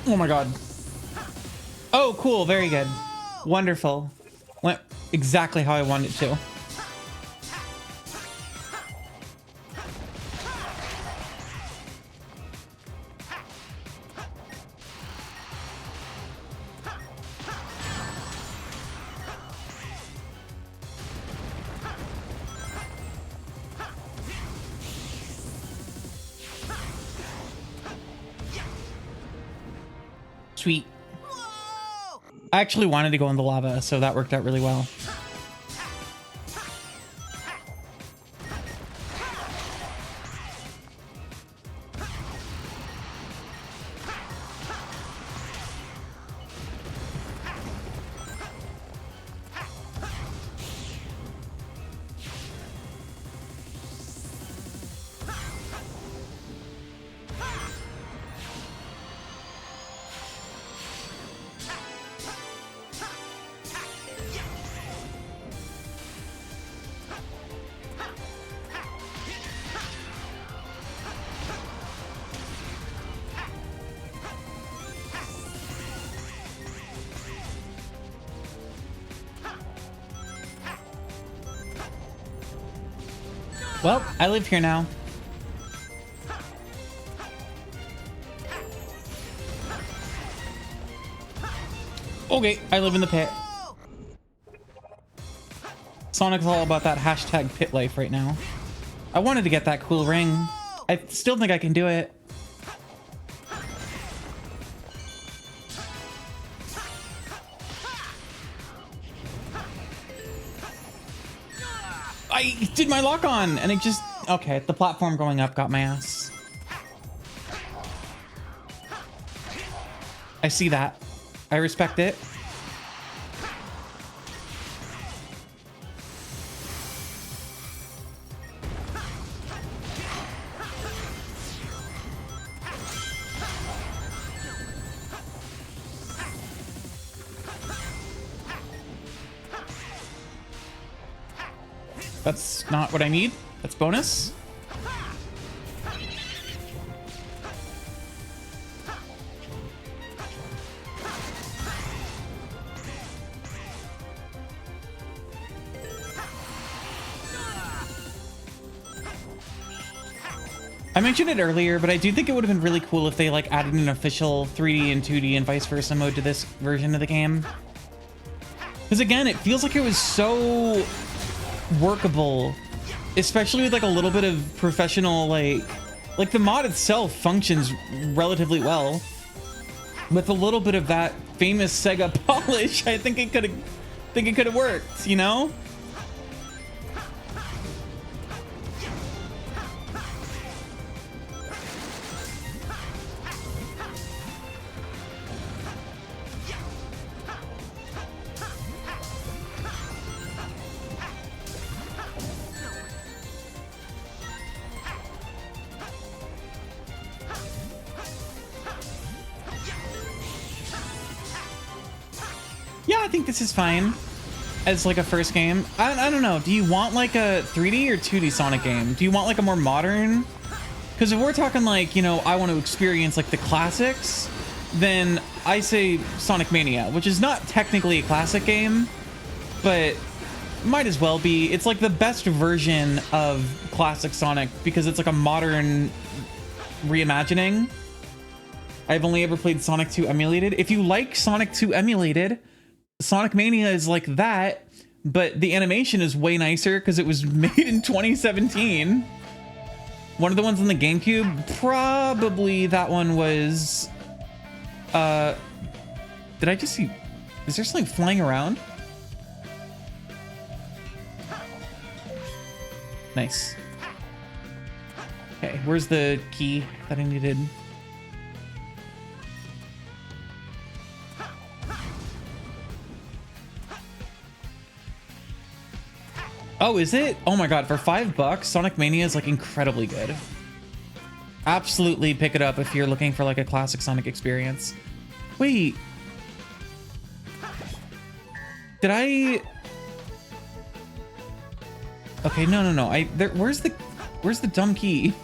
Oh my god. Oh, cool. Very good. Wonderful. Went exactly how I wanted it to. Sweet. I actually wanted to go in the lava, so that worked out really well. Well, I live here now. Okay, I live in the pit. Sonic's all about that hashtag pit life right now. I wanted to get that cool ring. I still think I can do it. I did my lock on and it just... Okay, the platform going up got my ass. I see that. I respect it. That's not what I need. That's bonus. I mentioned it earlier, but I do think it would have been really cool if they like added an official 3D and 2D and vice versa mode to this version of the game. Because again, it feels like it was so workable, especially with like a little bit of professional, like the mod itself functions relatively well. With a little bit of that famous Sega polish, I think it could have worked, you know? Yeah, I think this is fine as like a first game. I don't know. Do you want like a 3D or 2D Sonic game? Do you want like a more modern? Because if we're talking like, you know, I want to experience like the classics, then I say Sonic Mania, which is not technically a classic game, but might as well be. It's like the best version of classic Sonic because it's like a modern reimagining. I've only ever played Sonic 2 emulated. If you like Sonic 2 emulated, Sonic Mania is like that, but the animation is way nicer because it was made in 2017. One of the ones on the GameCube, probably that one was... did I just see... Is there something flying around? Nice. Okay, where's the key that I needed? Oh, is it? Oh my god, for $5, Sonic Mania is like incredibly good. Absolutely pick it up if you're looking for like a classic Sonic experience. Wait. Did I... Okay, no. Where's the dumb key?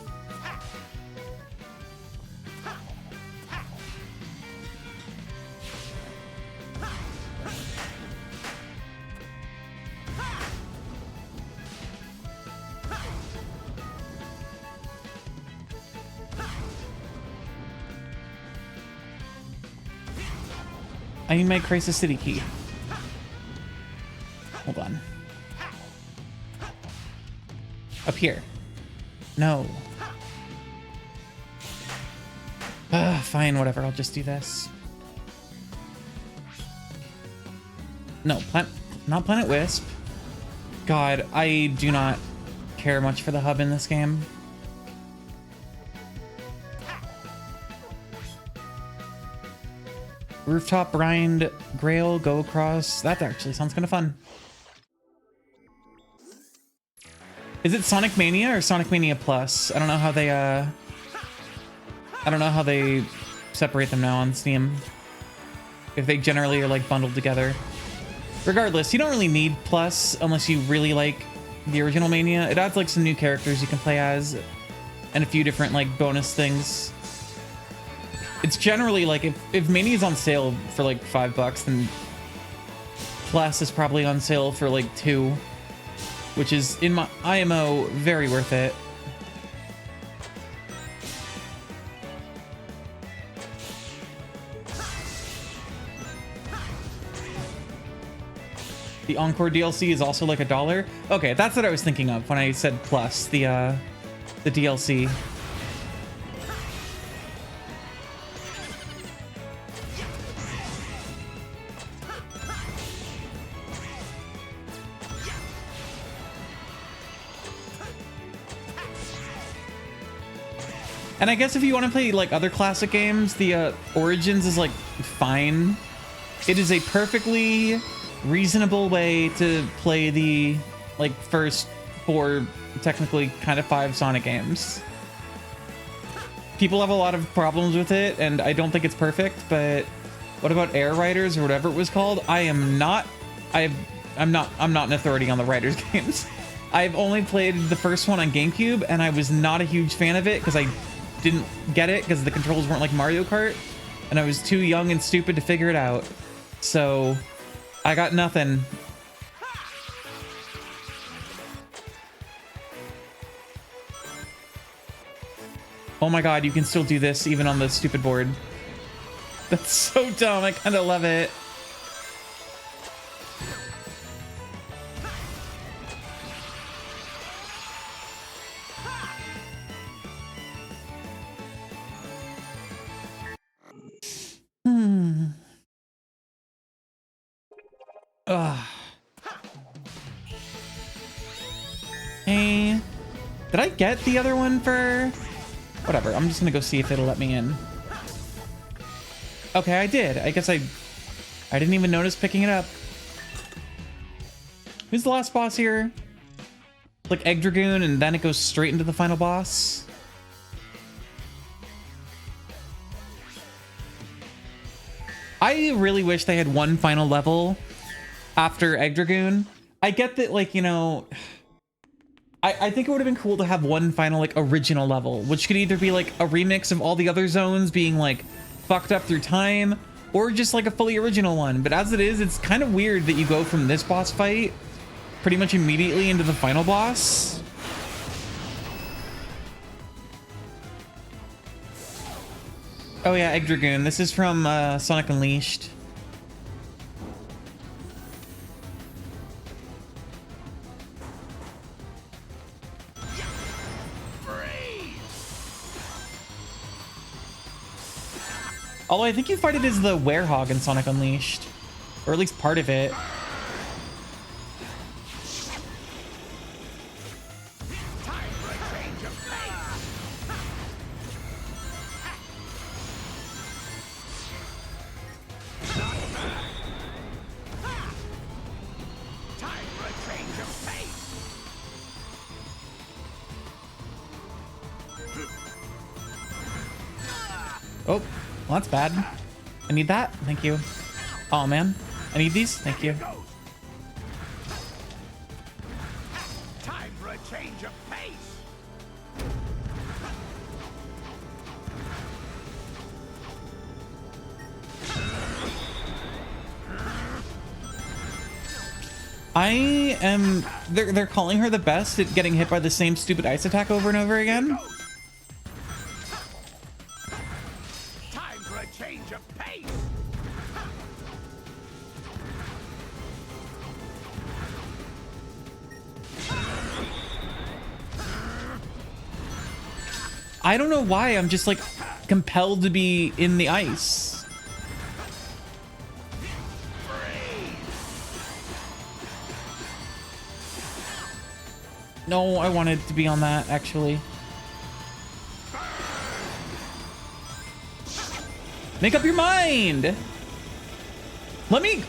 I need my Crisis City key. Hold on. Up here. No. Fine, whatever. I'll just do this. No, not Planet Wisp. God, I do not care much for the hub in this game. Rooftop Grind, Grail, Go Across. That actually sounds kind of fun. Is it Sonic Mania or Sonic Mania Plus? I don't know how they separate them now on Steam. If they generally are like bundled together. Regardless, you don't really need Plus unless you really like the original Mania. It adds like some new characters you can play as and a few different like bonus things. It's generally like if Mania is on sale for like $5, then Plus is probably on sale for like $2, which is in my IMO very worth it. The Encore DLC is also like $1. Okay, that's what I was thinking of when I said Plus, the DLC. And I guess if you want to play like other classic games, the Origins is like fine. It is a perfectly reasonable way to play the like first 4, technically kind of 5 Sonic games. People have a lot of problems with it, and I don't think it's perfect, but what about Air Riders or whatever it was called? I'm not an authority on the Riders games. I've only played the first one on GameCube, and I was not a huge fan of it because I didn't get it because the controls weren't like Mario Kart, and I was too young and stupid to figure it out. So I got nothing. Oh my god, you can still do this even on the stupid board. That's so dumb. I kind of love it. Ugh. Hey, did I get the other one for... Whatever, I'm just gonna go see if it'll let me in. Okay, I did. I guess I didn't even notice picking it up. Who's the last boss here? Like Egg Dragoon, and then it goes straight into the final boss. I really wish they had one final level after Egg Dragoon. I get that, like, you know, I think it would have been cool to have one final, like, original level, which could either be like a remix of all the other zones being like fucked up through time, or just like a fully original one. But as it is, it's kind of weird that you go from this boss fight pretty much immediately into the final boss. Oh yeah, Egg Dragoon. This is from Sonic Unleashed. Although I think you fight it as the Werehog in Sonic Unleashed, or at least part of it. Oh, well, that's bad. I need that. Thank you. Oh, man. I need these. Thank you. Time for a change of pace. They're calling her the best at getting hit by the same stupid ice attack over and over again. Time for a change of pace. I don't know why I'm just like compelled to be in the ice. No, I wanted to be on that, actually. Make up your mind. Let me,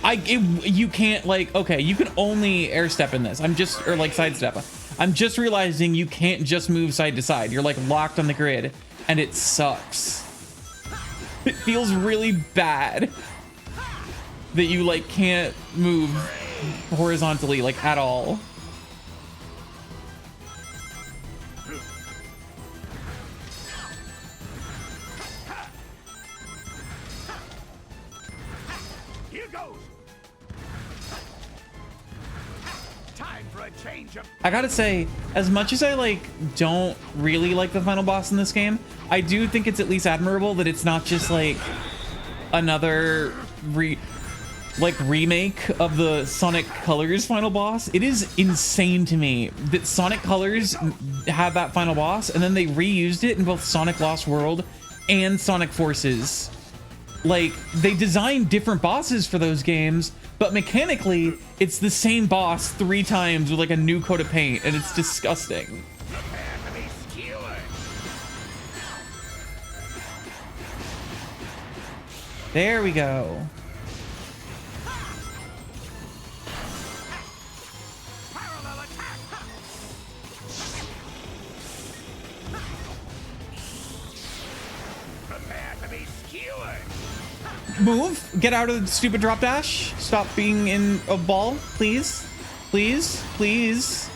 you can't, like, okay, you can only air step in this. Or like sidestep. I'm just realizing you can't just move side to side. You're like locked on the grid, and it sucks. It feels really bad that you like can't move horizontally, like, at all. I gotta say, as much as I like don't really like the final boss in this game, I do think it's at least admirable that it's not just like another remake of the Sonic Colors final boss. It is insane to me that Sonic Colors had that final boss and then they reused it in both Sonic Lost World and Sonic Forces. Like, they designed different bosses for those games, but mechanically, it's the same boss 3 times with like a new coat of paint, and it's disgusting. There we go. Move. Get out of the stupid drop dash. Stop being in a ball, please. Please, please.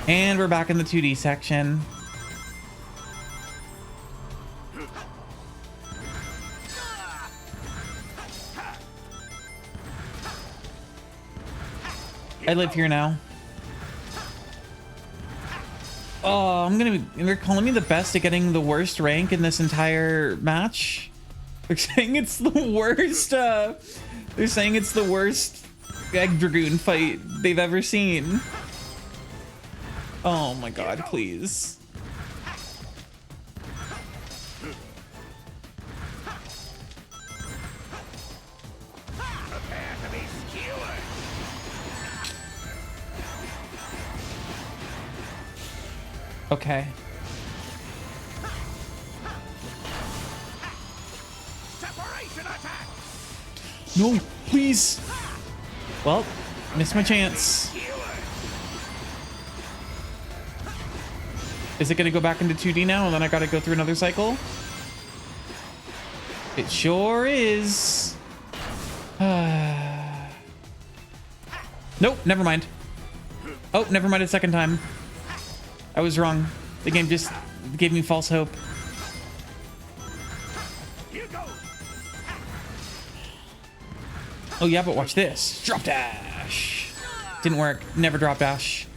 And we're back in the 2D section. I live here now. Oh, they're calling me the best at getting the worst rank in this entire match. They're saying it's the worst, they're saying it's the worst Egg Dragoon fight they've ever seen. Oh my god, please. Okay. Separation attack. No, please. Well, missed my chance. Is it going to go back into 2D now and then I got to go through another cycle? It sure is. Nope, never mind. Oh, never mind a second time. I was wrong. The game just gave me false hope. Oh yeah, but watch this. Drop dash. Didn't work. Never drop dash.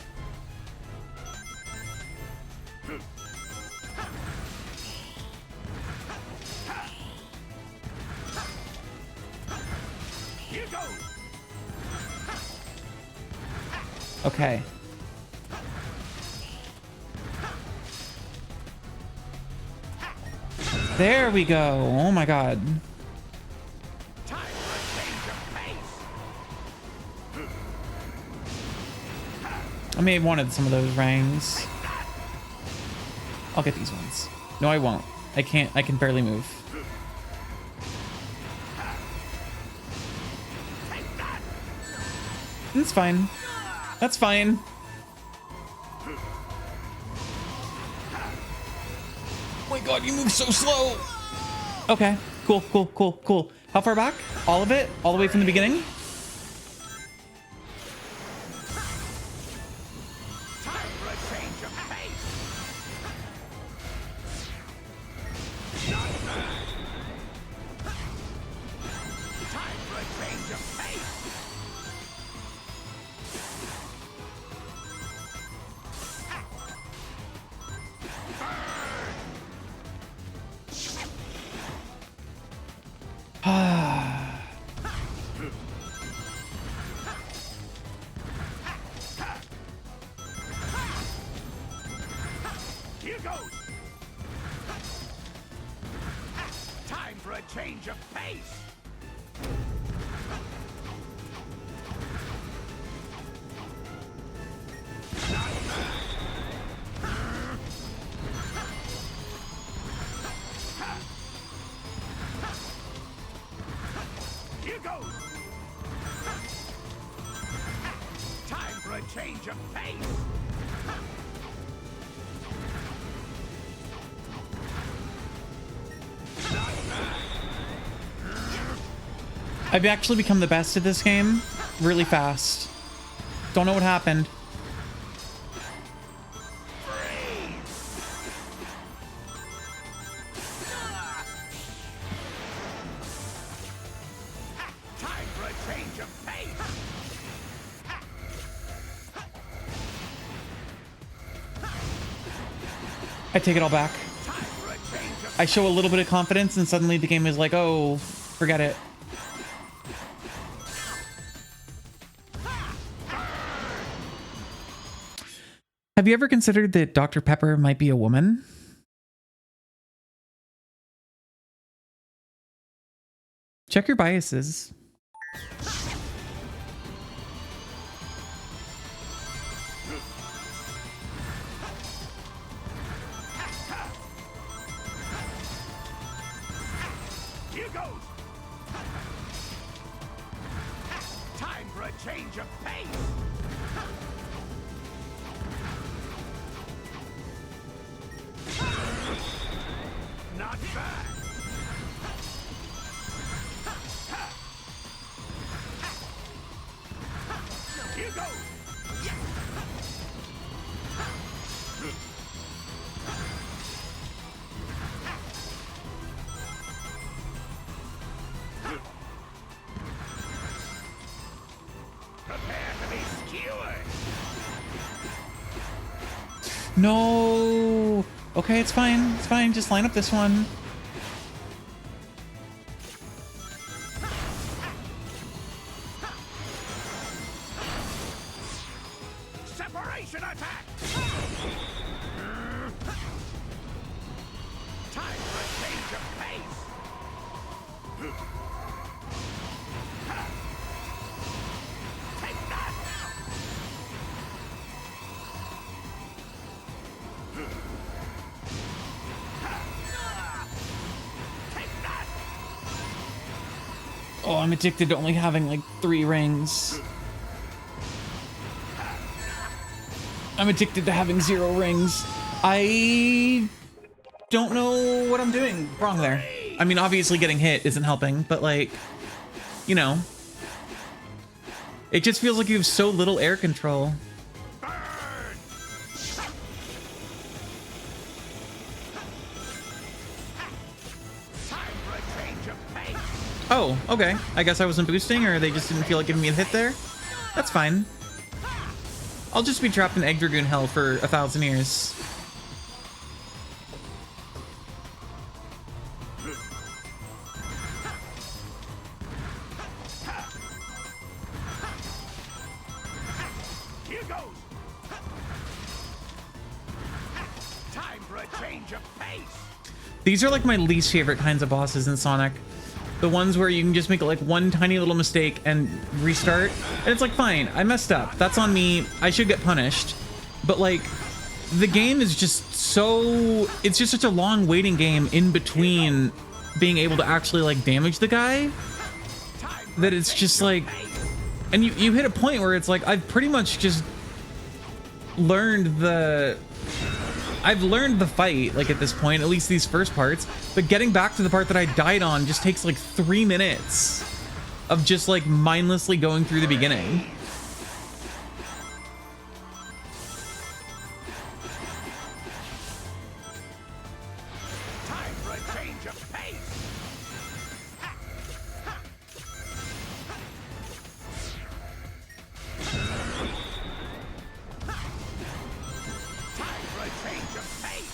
Okay. There we go. Oh my god. I may have wanted some of those rings. I'll get these ones. No, I won't. I can't. I can barely move. It's fine. That's fine. Oh my god, you move so slow. Okay, cool, cool, cool, cool. How far back? All of it? All the way from the beginning? Time for a change of pace. Time for a change of pace. Here goes. Time for a change of pace. Here goes. Time for a change of pace. I've actually become the best at this game really fast. Don't know what happened. Time for a change of pace. I take it all back. Time for a change of I show a little bit of confidence and suddenly the game is like, oh, forget it. Have you ever considered that Dr. Pepper might be a woman? Check your biases. Here goes. Time for a change of pace. Not bad. Here goes. Prepare to be skewered. No. Okay, it's fine. It's fine. Just line up this one. Separation attack. Time for a change of pace. Take that. Oh, I'm addicted to only having like 3 rings. I'm addicted to having 0 rings. I don't know what I'm doing wrong there. I mean, obviously getting hit isn't helping, but like, you know, it just feels like you have so little air control. Oh, okay. I guess I wasn't boosting, or they just didn't feel like giving me a hit there. That's fine. I'll just be trapped in Egg Dragoon hell for 1,000 years. Here goes. Time for a change of pace. These are like my least favorite kinds of bosses in Sonic. The ones where you can just make like one tiny little mistake and restart. And it's like, fine, I messed up. That's on me. I should get punished. But like, the game is just so... It's just such a long waiting game in between being able to actually like damage the guy, that it's just like... And you hit a point where it's like, I've pretty much just learned the... I've learned the fight, like, at this point, at least these first parts, but getting back to the part that I died on just takes, like, 3 minutes of just, like, mindlessly going through the beginning. Time for a change of pace. Time for a change of pace.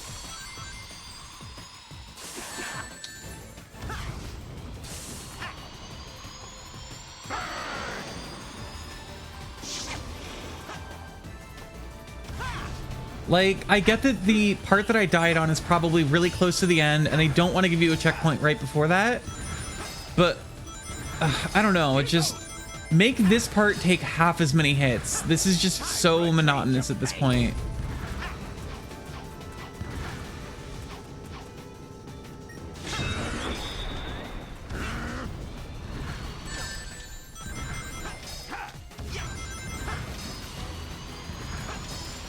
Like, I get that the part that I died on is probably really close to the end, and I don't want to give you a checkpoint right before that, but I don't know, it just... Make this part take half as many hits. This is just so monotonous at this point.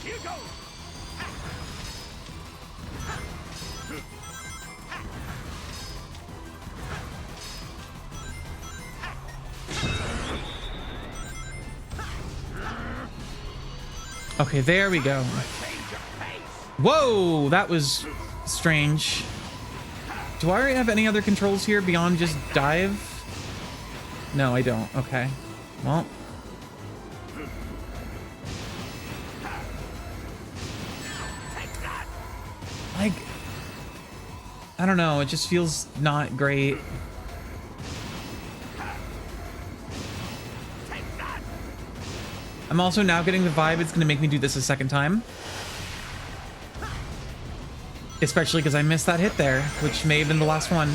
Here goes. Okay, there we go. Whoa, that was strange. Do I already have any other controls here beyond just dive? No, I don't. Okay. Well. Like, I don't know. It just feels not great. I'm also now getting the vibe it's going to make me do this a second time. Especially because I missed that hit there, which may have been the last one.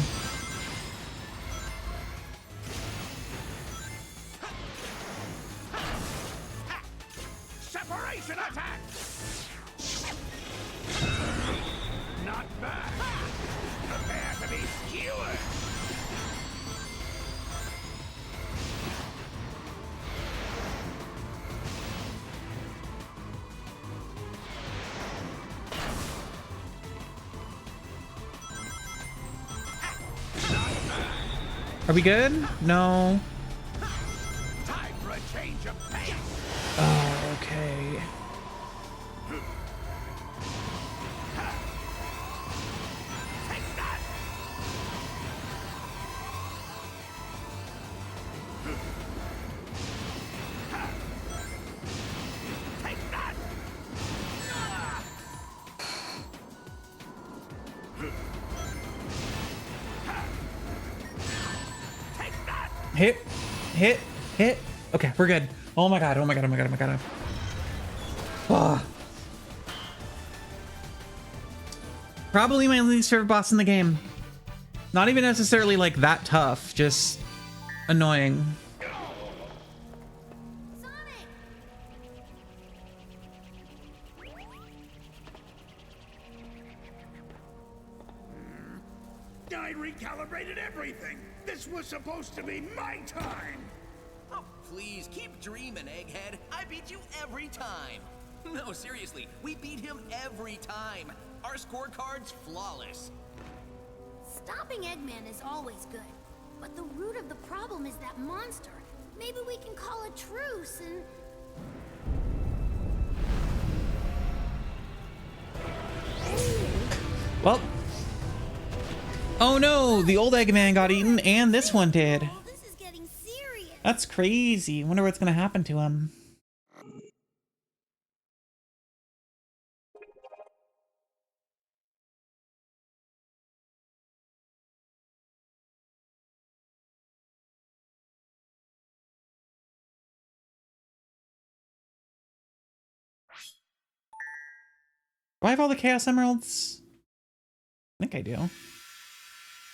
Separation attack. Not bad. Prepare to be skewered. Are we good? No. Time for a change of pace. Oh, okay. Take that. Take that. Take that. Hit, hit, hit. Okay, we're good. Oh my god, oh my god, oh my god, oh my god. Ah. Probably my least favorite boss in the game. Not even necessarily like that tough, just annoying. Sonic! I recalibrated everything. This was supposed to be my time. Oh, please, keep dreaming, Egghead. I beat you every time. No, seriously, we beat him every time. Our scorecard's flawless. Stopping Eggman is always good, but the root of the problem is that monster. Maybe we can call a truce and... Well. Oh no, the old Eggman got eaten and this one did. Oh, this is getting serious. That's crazy. Wonder what's gonna happen to him. Do I have all the Chaos Emeralds? I think I do.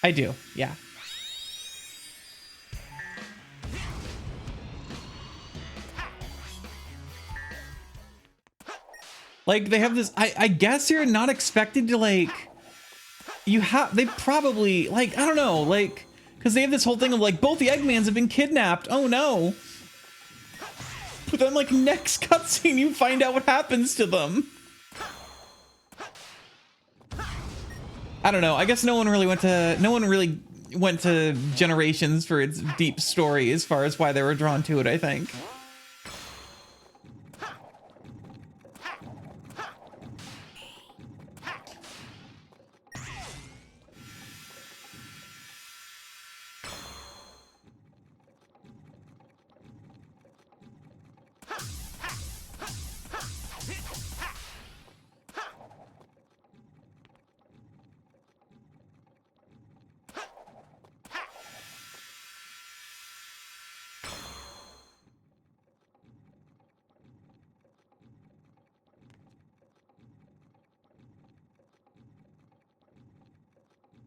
I do, yeah. Like, they have this, I guess you're not expected to, like, they probably, like, I don't know, like, because they have this whole thing of, like, both the Eggmans have been kidnapped, oh no. But then, like, next cutscene, you find out what happens to them. I don't know, I guess no one really went to Generations for its deep story as far as why they were drawn to it, I think.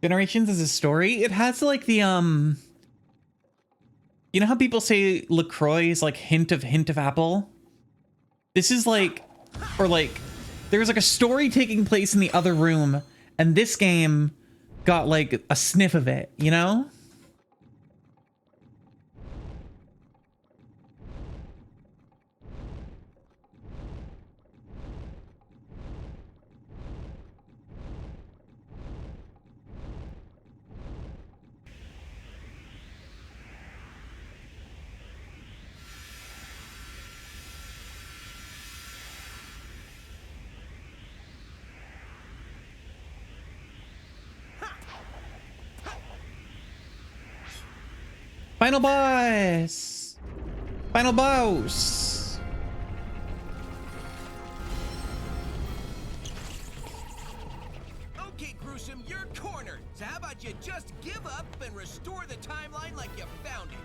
Generations is a story. It has like the you know how people say LaCroix is like hint of apple? This is like, or like there's like a story taking place in the other room and this game got like a sniff of it, you know? Final boss! Final boss! Okay, Gruesome, you're cornered. So how about you just give up and restore the timeline like you found it?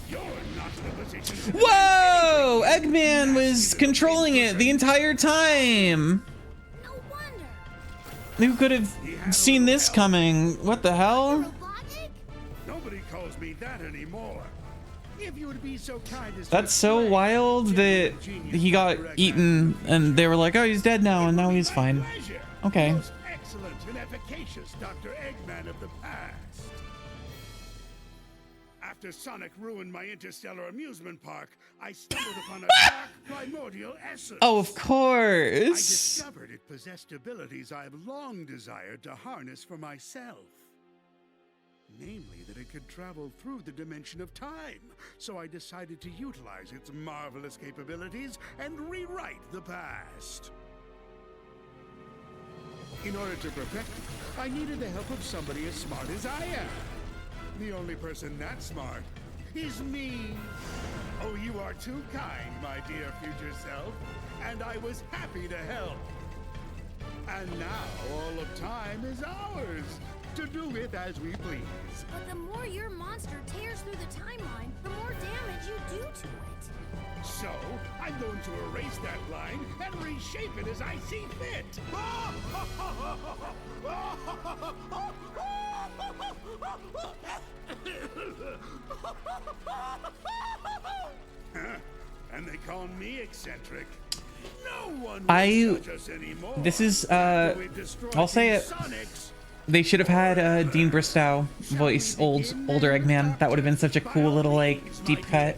You're not in a position to... Whoa! Eggman was controlling it the entire time! No wonder. Who could have seen this coming? What the hell? Robotnik? Nobody calls me that anymore. If you would be so kind as to That's so explain, wild that he got eaten and they were like, oh, he's dead now, and now he's fine. Pleasure. Okay. Most excellent and efficacious Dr. Eggman of the past. After Sonic ruined my interstellar amusement park, I stumbled upon a dark primordial essence. Oh, of I course. discovered it possessed abilities I've long desired to harness for myself. Namely, that it could travel through the dimension of time. So I decided to utilize its marvelous capabilities and rewrite the past. In order to perfect it, I needed the help of somebody as smart as I am. The only person that smart is me. Oh, you are too kind, my dear future self, and I was happy to help. And now all of time is ours, to do with as we please. But the more your monster tears through the timeline, the more damage you do to it. So, I'm going to erase that line and reshape it as I see fit. Huh? And they call me eccentric. No one will judge us anymore. This is, After we've destroyed I'll say these it. Sonics. They should have had Dean Bristow voice older Eggman. That would have been such a cool little like deep cut.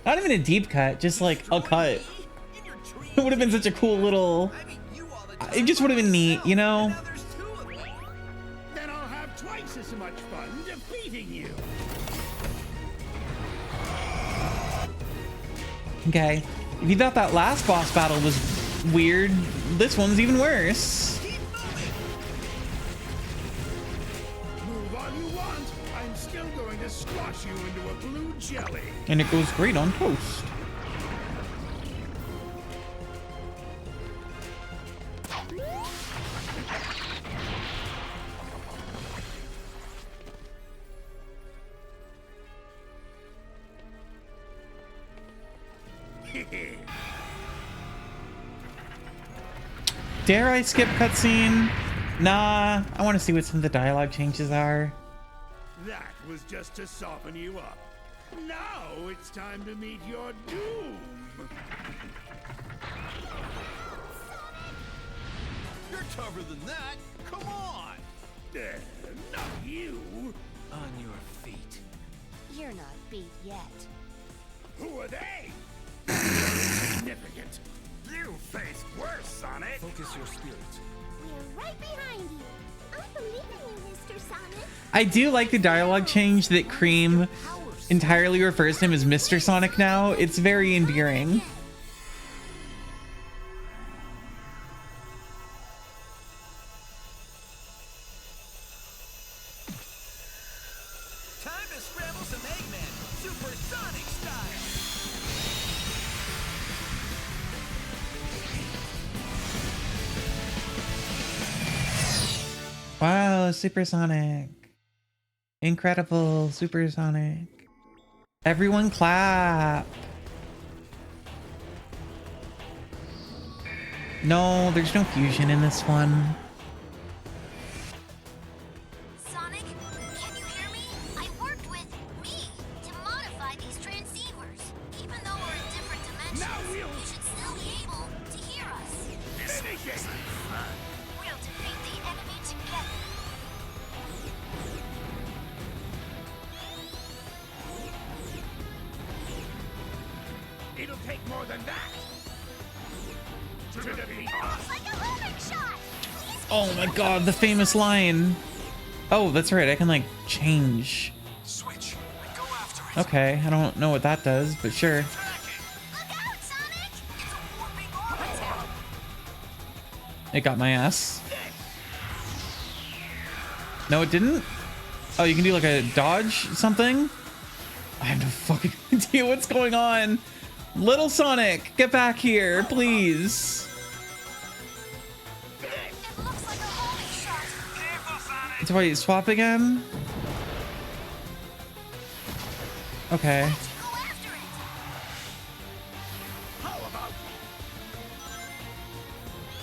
Not even a deep cut, just like a cut. It would have been such a cool little. It just would have been neat, you know. Then I'll have twice as much fun defeating you. Okay. If you thought that last boss battle was weird, this one's even worse. Move all you want. I'm still going to squash you into a blue jelly. And it goes great on toast. Dare I skip cutscene? Nah, I want to see what some of the dialogue changes are. That was just to soften you up. Now it's time to meet your doom. You're tougher than that. Come on. Not you. On your feet. You're not beat yet. Who are they? Significant. You face worse, Sonic. Focus your spirit. We're right behind you. I believe in you, Mr. Sonic. I do like the dialogue change that Cream entirely refers to him as Mr. Sonic now. It's very endearing. Time to scramble some Eggman, supersonic style. Wow, Supersonic. Incredible, Supersonic. Everyone clap. No, there's no fusion in this one. Sonic, can you hear me? I worked with me to modify these transceivers. Even though we're in different dimensions, Now we'll- you should still be able to hear us. Finish it. We'll defeat the enemy together. It'll take more than that. To defeat us. Like a homing shot! Please Oh my god, the famous line. Oh, that's right, I can like change. Switch. Go after it. Okay, I don't know what that does, but sure. look out, Sonic! It's a warping orbiter! It got my ass. No, it didn't? Oh, you can do like a dodge something? I have no fucking idea what's going on. Little Sonic, get back here, please. It looks like a homing shot. So wait, swap again? Okay. Go after it! How about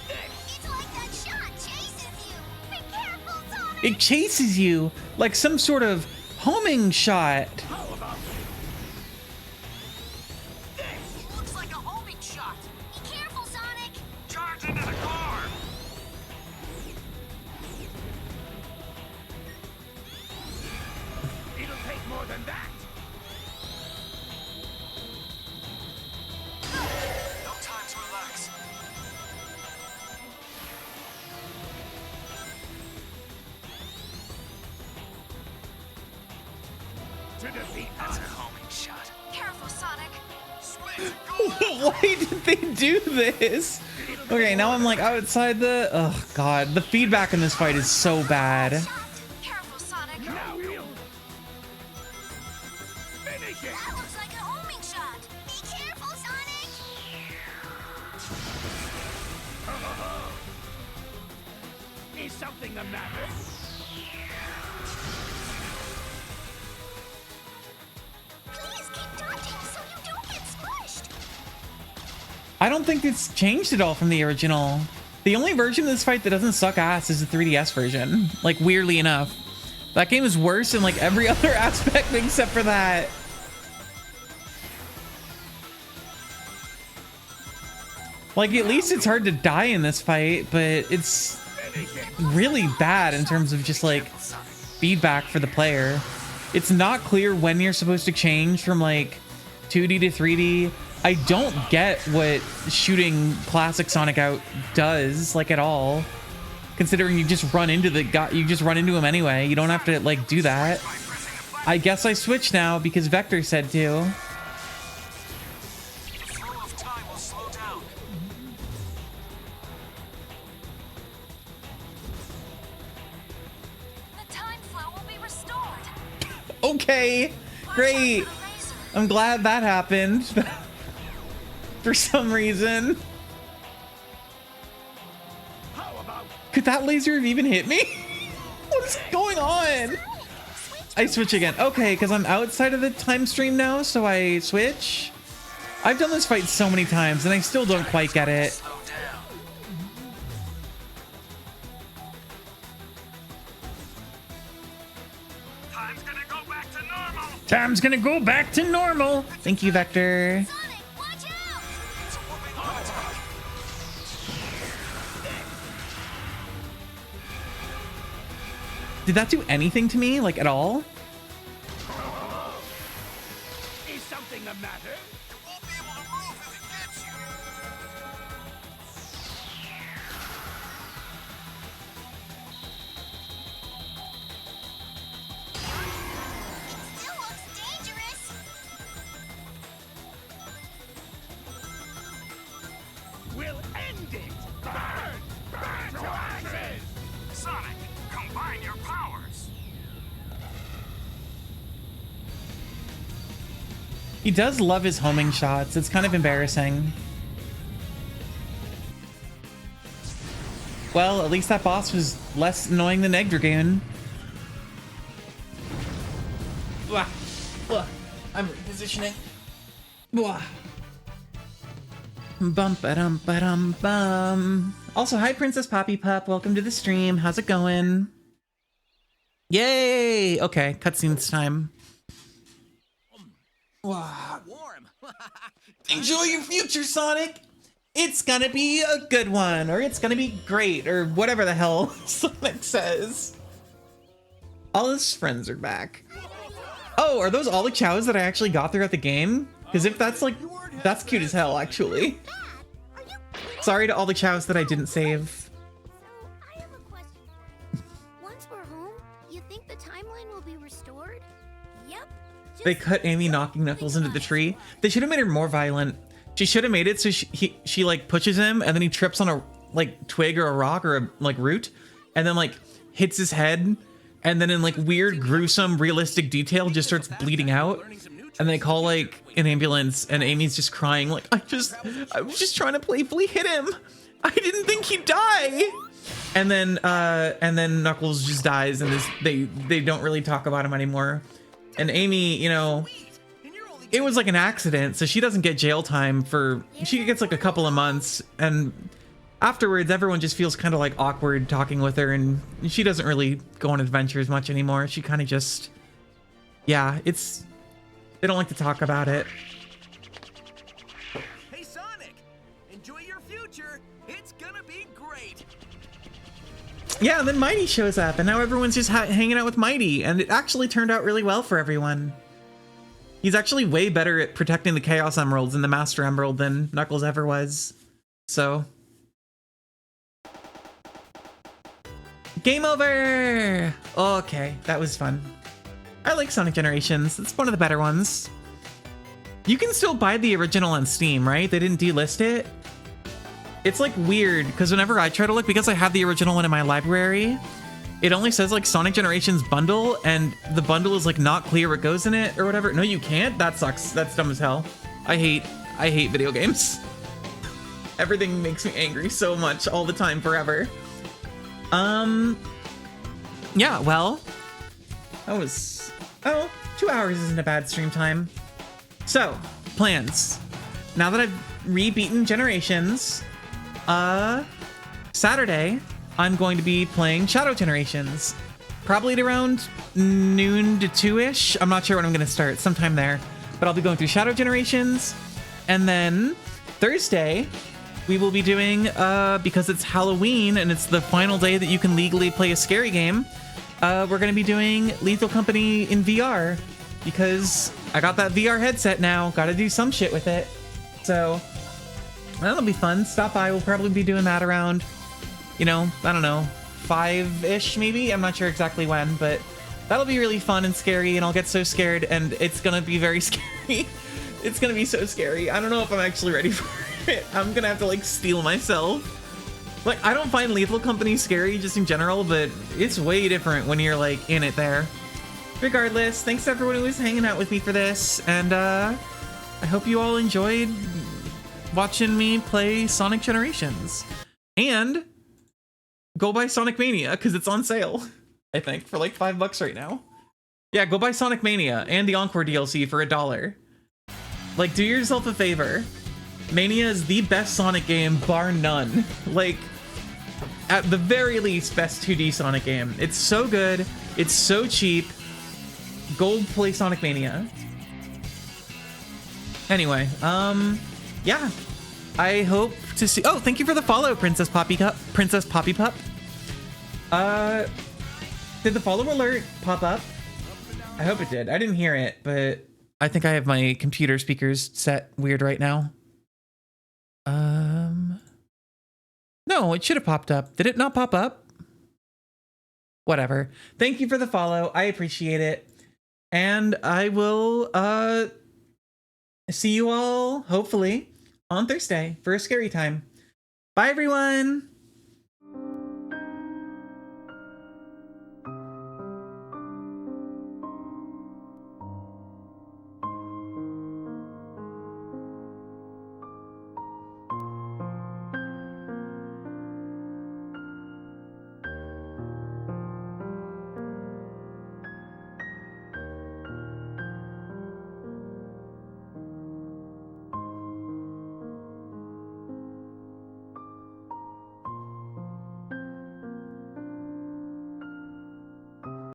It's like that shot chases you! Be careful, Sonic! It chases you like some sort of homing shot. It looks like a homing shot. Be careful, Sonic! Charge into the car. it'll take more than that? No time to relax. To defeat us. Homing shot. Careful, Sonic! Switch. Go Why did they do this? Okay, now I'm like outside the. Oh god, the feedback in this fight is so bad. Careful, Sonic! Now we'll finish it. That looks like a homing shot! Be careful, Sonic! Is something the matter? Please keep dodging so you don't get smushed! I don't think it's changed at all from the original. The only version of this fight that doesn't suck ass is the 3DS version. Like, weirdly enough. That game is worse in like every other aspect except for that. Like, at least it's hard to die in this fight, but it's really bad in terms of just like feedback for the player. It's not clear when you're supposed to change from like 2D to 3D. I don't get what shooting classic Sonic out does, like, at all. Considering you just run into him anyway. You don't have to like do that. I guess I switch now because Vector said to. Okay, great. I'm glad that happened. For some reason. Could that laser have even hit me? What's going on? I switch again. Okay, because I'm outside of the time stream now, so I switch. I've done this fight so many times, and I still don't quite get it. Time's gonna go back to normal. Thank you, Vector. Sonic, watch out! Did that do anything to me, like, at all? Is something the matter? You won't be able to move if it gets you. Still looks dangerous. We'll end it. Burn! Burn to ashes! Sonic, combine your powers. He does love his homing shots. It's kind of embarrassing. Well, at least that boss was less annoying than Egg Dragoon. Blah. Blah. I'm repositioning. Blah. Bum ba-dum ba-dum bum. Also, hi Princess Poppy Pup. Welcome to the stream. How's it going? Yay! Okay, cutscenes time. Wow. Warm. Enjoy your future, Sonic. It's gonna be a good one, or it's gonna be great, or whatever the hell Sonic says. All his friends are back. Oh, are those all the chows that I actually got throughout the game? Because if that's like, that's cute as hell, actually. Sorry to all the chows that I didn't save. So, I have a question for you. Once we're home, you think the timeline will be restored? Yep. They cut Amy knocking Knuckles into the tree. They should have made her more violent. She should have made it so she like pushes him and then he trips on a like twig or a rock or a like root and then like hits his head and then in like weird gruesome realistic detail just starts bleeding out and they call like an ambulance and Amy's just crying like I was just trying to playfully hit him. I didn't think he'd die. And then Knuckles just dies and they don't really talk about him anymore. And Amy, you know, it was like an accident, so she doesn't get jail time she gets like a couple of months, and afterwards everyone just feels kind of like awkward talking with her, and she doesn't really go on adventures much anymore. She kind of just, yeah, they don't like to talk about it. Hey Sonic, enjoy your future. It's gonna be great. Yeah, and then Mighty shows up, and now everyone's just hanging out with Mighty, and it actually turned out really well for everyone. He's actually way better at protecting the Chaos Emeralds and the Master Emerald than Knuckles ever was. So. Game over! Okay, that was fun. I like Sonic Generations. It's one of the better ones. You can still buy the original on Steam, right? They didn't delist it? It's like weird, because whenever I try to look, because I have the original one in my library, it only says like Sonic Generations bundle, and the bundle is like not clear what goes in it or whatever. No, you can't? That sucks. That's dumb as hell. I hate video games. Everything makes me angry so much all the time, forever. Yeah, well, that was, 2 hours isn't a bad stream time. So, plans. Now that I've re-beaten Generations, Saturday, I'm going to be playing Shadow Generations. Probably at around noon to 2-ish. I'm not sure when I'm going to start, sometime there. But I'll be going through Shadow Generations. And then Thursday, we will be doing, because it's Halloween and it's the final day that you can legally play a scary game, we're going to be doing Lethal Company in VR, because I got that VR headset now. Got to do some shit with it. So that'll be fun. Stop by. We'll probably be doing that around, you know, I don't know, 5-ish maybe. I'm not sure exactly when, but that'll be really fun and scary, and I'll get so scared, and it's going to be very scary. It's going to be so scary. I don't know if I'm actually ready for it. I'm going to have to, like, steel myself. Like, I don't find Lethal Company scary just in general, but it's way different when you're, like, in it there. Regardless, thanks to everyone who was hanging out with me for this, and I hope you all enjoyed watching me play Sonic Generations. And go buy Sonic Mania, because it's on sale, I think, for like $5 right now. Yeah, go buy Sonic Mania and the Encore DLC for $1. Like, do yourself a favor. Mania is the best Sonic game, bar none. Like, at the very least, best 2D Sonic game. It's so good. It's so cheap. Go play Sonic Mania. Anyway, yeah. I hope to see... Oh, thank you for the follow, Princess Poppy Pup. Princess Poppy Pup. Did the follow alert pop up? I hope it did. I didn't hear it, but I think I have my computer speakers set weird right now. No, it should have popped up. Did it not pop up? Whatever. Thank you for the follow. I appreciate it. And I will see you all, hopefully, on Thursday for a scary time. Bye, everyone!